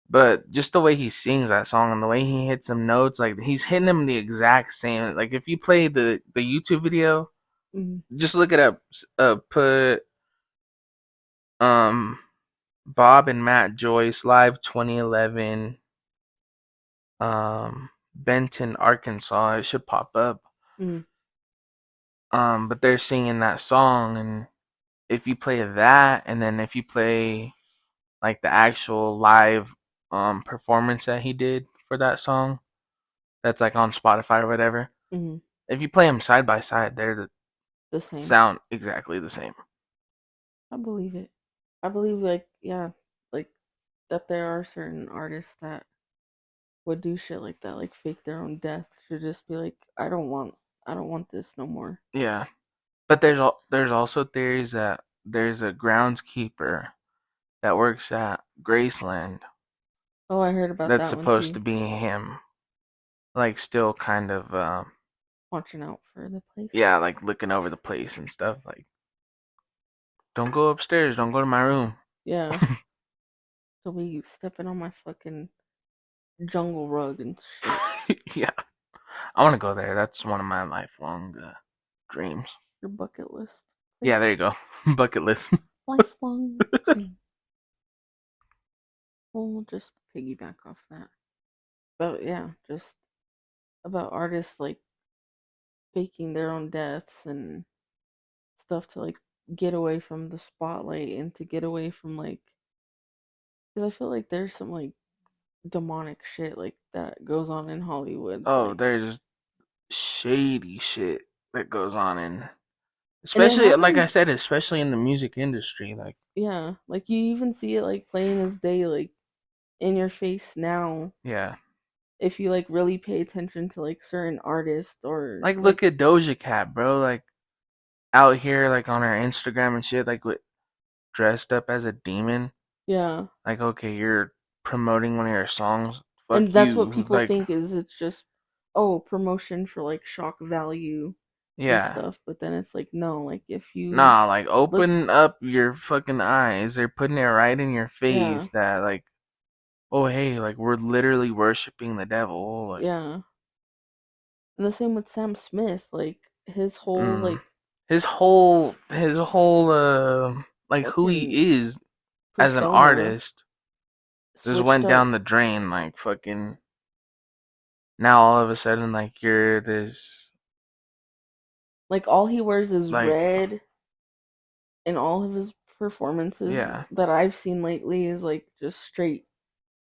But just the way he sings that song and the way he hits some notes, like he's hitting them the exact same. Like if you play the YouTube video, Mm-hmm. just look it up. Put um Bob and Matt Joyce live 2011, Benton, Arkansas. It should pop up. Mm-hmm. But they're singing that song, and if you play that, and then if you play like the actual live performance that he did for that song, that's like on Spotify or whatever. Mm-hmm. If you play them side by side, they're the The same. sound exactly the same. I believe it. I believe like yeah, like that there are certain artists that would do shit like that, like fake their own death to just be like, I don't want this no more. Yeah, but there's also theories that there's a groundskeeper that works at Graceland Oh, I heard about that's that one supposed too. to be him, like still kind of Watching out for the place. yeah, like looking over the place and stuff. Like, don't go upstairs, don't go to my room. Yeah. So be stepping on my fucking jungle rug and shit. Yeah, I want to go there. That's one of my lifelong dreams. Your bucket list. Yeah, there you Place. go. Bucket list. Lifelong dream. We'll just piggyback off that. But yeah, just about artists like faking their own deaths and stuff to like get away from the spotlight and to get away from like because I feel like there's some like demonic shit like that goes on in Hollywood Oh, like there's shady shit that goes on in, and it especially like I happens said, especially in the music industry. Like, yeah like you even see it like plain as day like in your face now yeah, if you like really pay attention to like certain artists or like like look at Doja Cat, bro. Like out here, like on her Instagram and shit, like with dressed up as a demon. yeah Like, okay, you're promoting one of your songs. and Fuck that's what you. people Like, think is it's just oh promotion for like shock value and yeah. stuff but then it's like no like if you Nah, like look open up your fucking eyes. They're putting it right in your yeah face that like, oh hey, like we're literally worshiping the devil. Like, yeah and the same with Sam Smith like his whole mm. like his whole like who fucking he is as an persona artist just switched went up down the drain. Like fucking now all of a sudden like you're this like all he wears is like red in all of his performances yeah that I've seen lately is like just straight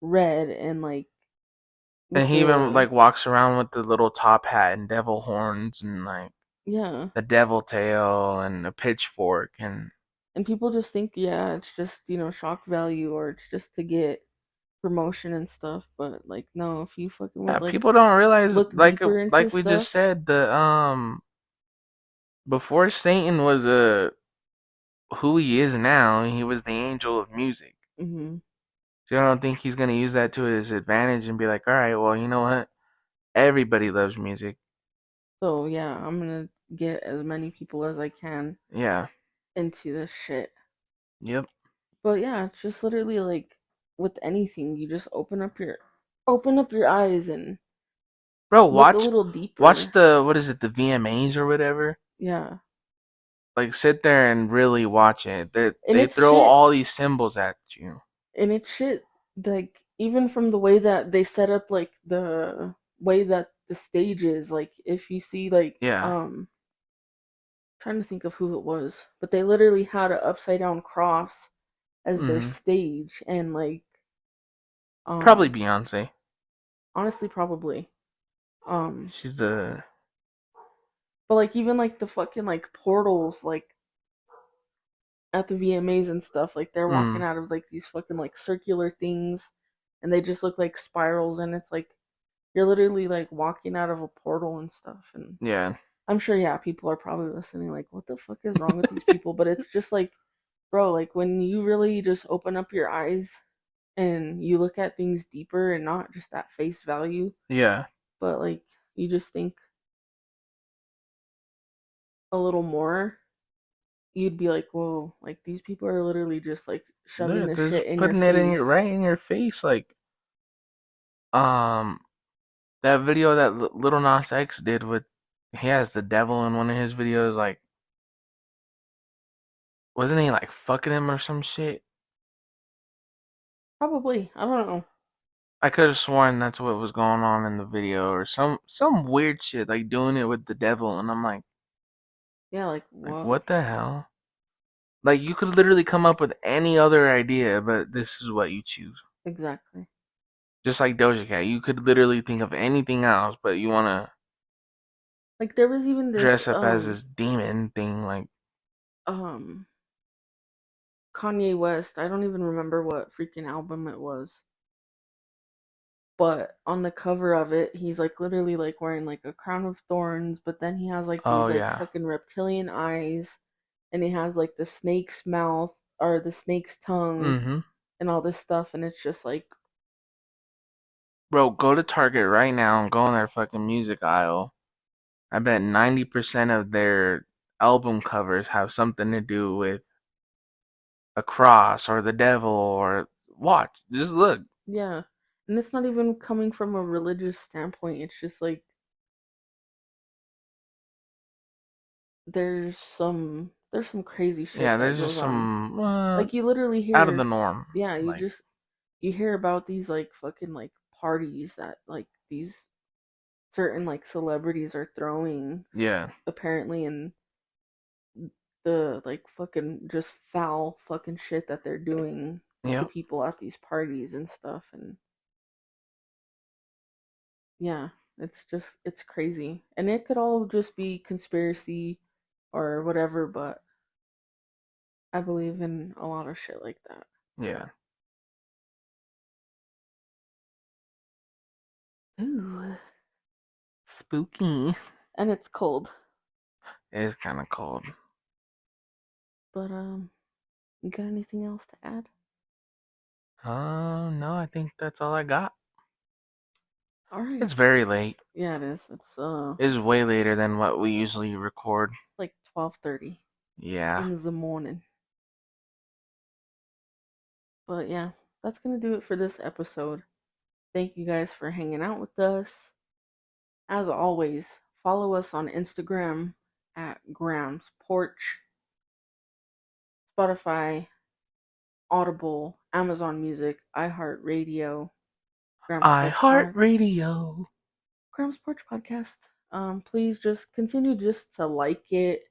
red and like And with he even the like walks around with the little top hat and devil horns and like yeah. the devil tail and a pitchfork and And people just think, yeah, it's just, shock value or it's just to get promotion and stuff, but like no, if you fucking yeah, would like people don't realize look deeper into like we just stuff. said the before Satan was who he is now, he was the angel of music. Hmm. So I don't think he's gonna use that to his advantage and be like, all right, well, you know what? Everybody loves music. So yeah, I'm gonna get as many people as I can Yeah. into this shit. Yep. But yeah, it's just literally like with anything, you just open up your eyes and Bro, look a little watch deeper. the what is it, the VMAs or whatever? Yeah. Like sit there and really watch it. And They it's throw shit all these symbols at you. and it's shit like even from the way that they set up like the way that the stage is, like if you see like Yeah. trying to think of who it was, but they literally had an upside down cross as their Hmm. stage and like Probably um Beyonce. honestly probably um She's the but like even like the fucking like portals like at the VMAs and stuff, like they're walking mm, out of like these fucking like circular things and they just look like spirals and it's like you're literally like walking out of a portal and stuff. And yeah. I'm sure, yeah, people are probably listening like, what the fuck is wrong with these people? But it's just like, bro, like when you really just open up your eyes and you look at things deeper and not just at face value, Yeah. but like you just think a little more, you'd be like, whoa, like these people are literally just like shoving this They're shit just in your putting it in your face. right in your face like um that video that Little Nas X did with he has the devil in one of his videos like wasn't he like fucking him or some shit? Probably. I don't know. I could have sworn that's what was going on in the video, or some weird shit like doing it with the devil, and I'm Yeah, like like what? what the hell? Like you could literally come up with any other idea, but this is what you choose. Exactly. Just like Doja Cat, you could literally think of anything else, but you want to Like there was even this dress up as this demon thing. Like, um Kanye West. I don't even remember what freaking album it was. But on the cover of it, he's like literally like wearing like a crown of thorns, but then he has like oh these like yeah, fucking reptilian eyes and he has like the snake's mouth or the snake's tongue mm-hmm. and all this stuff and it's just like Bro, go to Target right now and go in their fucking music aisle. I bet 90% of their album covers have something to do with a cross or the devil or watch. Just look. yeah. And it's not even coming from a religious standpoint. It's just like there's some crazy Yeah, shit that there's just goes on. some Like you literally out of the hear, norm. yeah, Like, you hear about these like fucking like parties that like these certain like celebrities are throwing yeah, apparently and the like fucking just foul fucking shit that they're doing to yep, people at these parties and stuff and yeah, it's crazy. And it could all just be conspiracy or whatever, but I believe in a lot of shit like that. yeah. Ooh. Spooky. And it's cold. It's kind of cold. But you got anything else to add? No, I think that's all I got. All right. It's very late. Yeah, it is. It's It's way later than what we usually record. like 12:30 Yeah. in the morning. But yeah, that's going to do it for this episode. Thank you guys for hanging out with us. As always, follow us on Instagram at Graham's Porch, Spotify, Audible, Amazon Music, iHeartRadio, Graham's I Porch Heart Radio. Graham's Porch Podcast. Please just continue just to like it,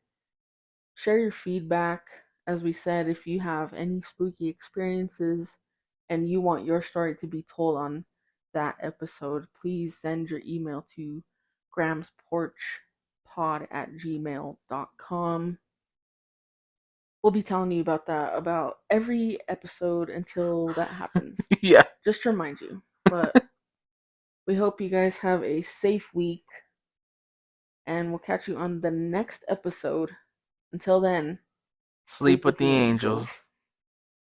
share your feedback. As we said, if you have any spooky experiences and you want your story to be told on that episode, please send your email to gramsporchpod@gmail.com. We'll be telling you about that about every episode until that happens. Yeah. Just to remind you. But we hope you guys have a safe week. And we'll catch you on the next episode. Until then, Sleep with the angels.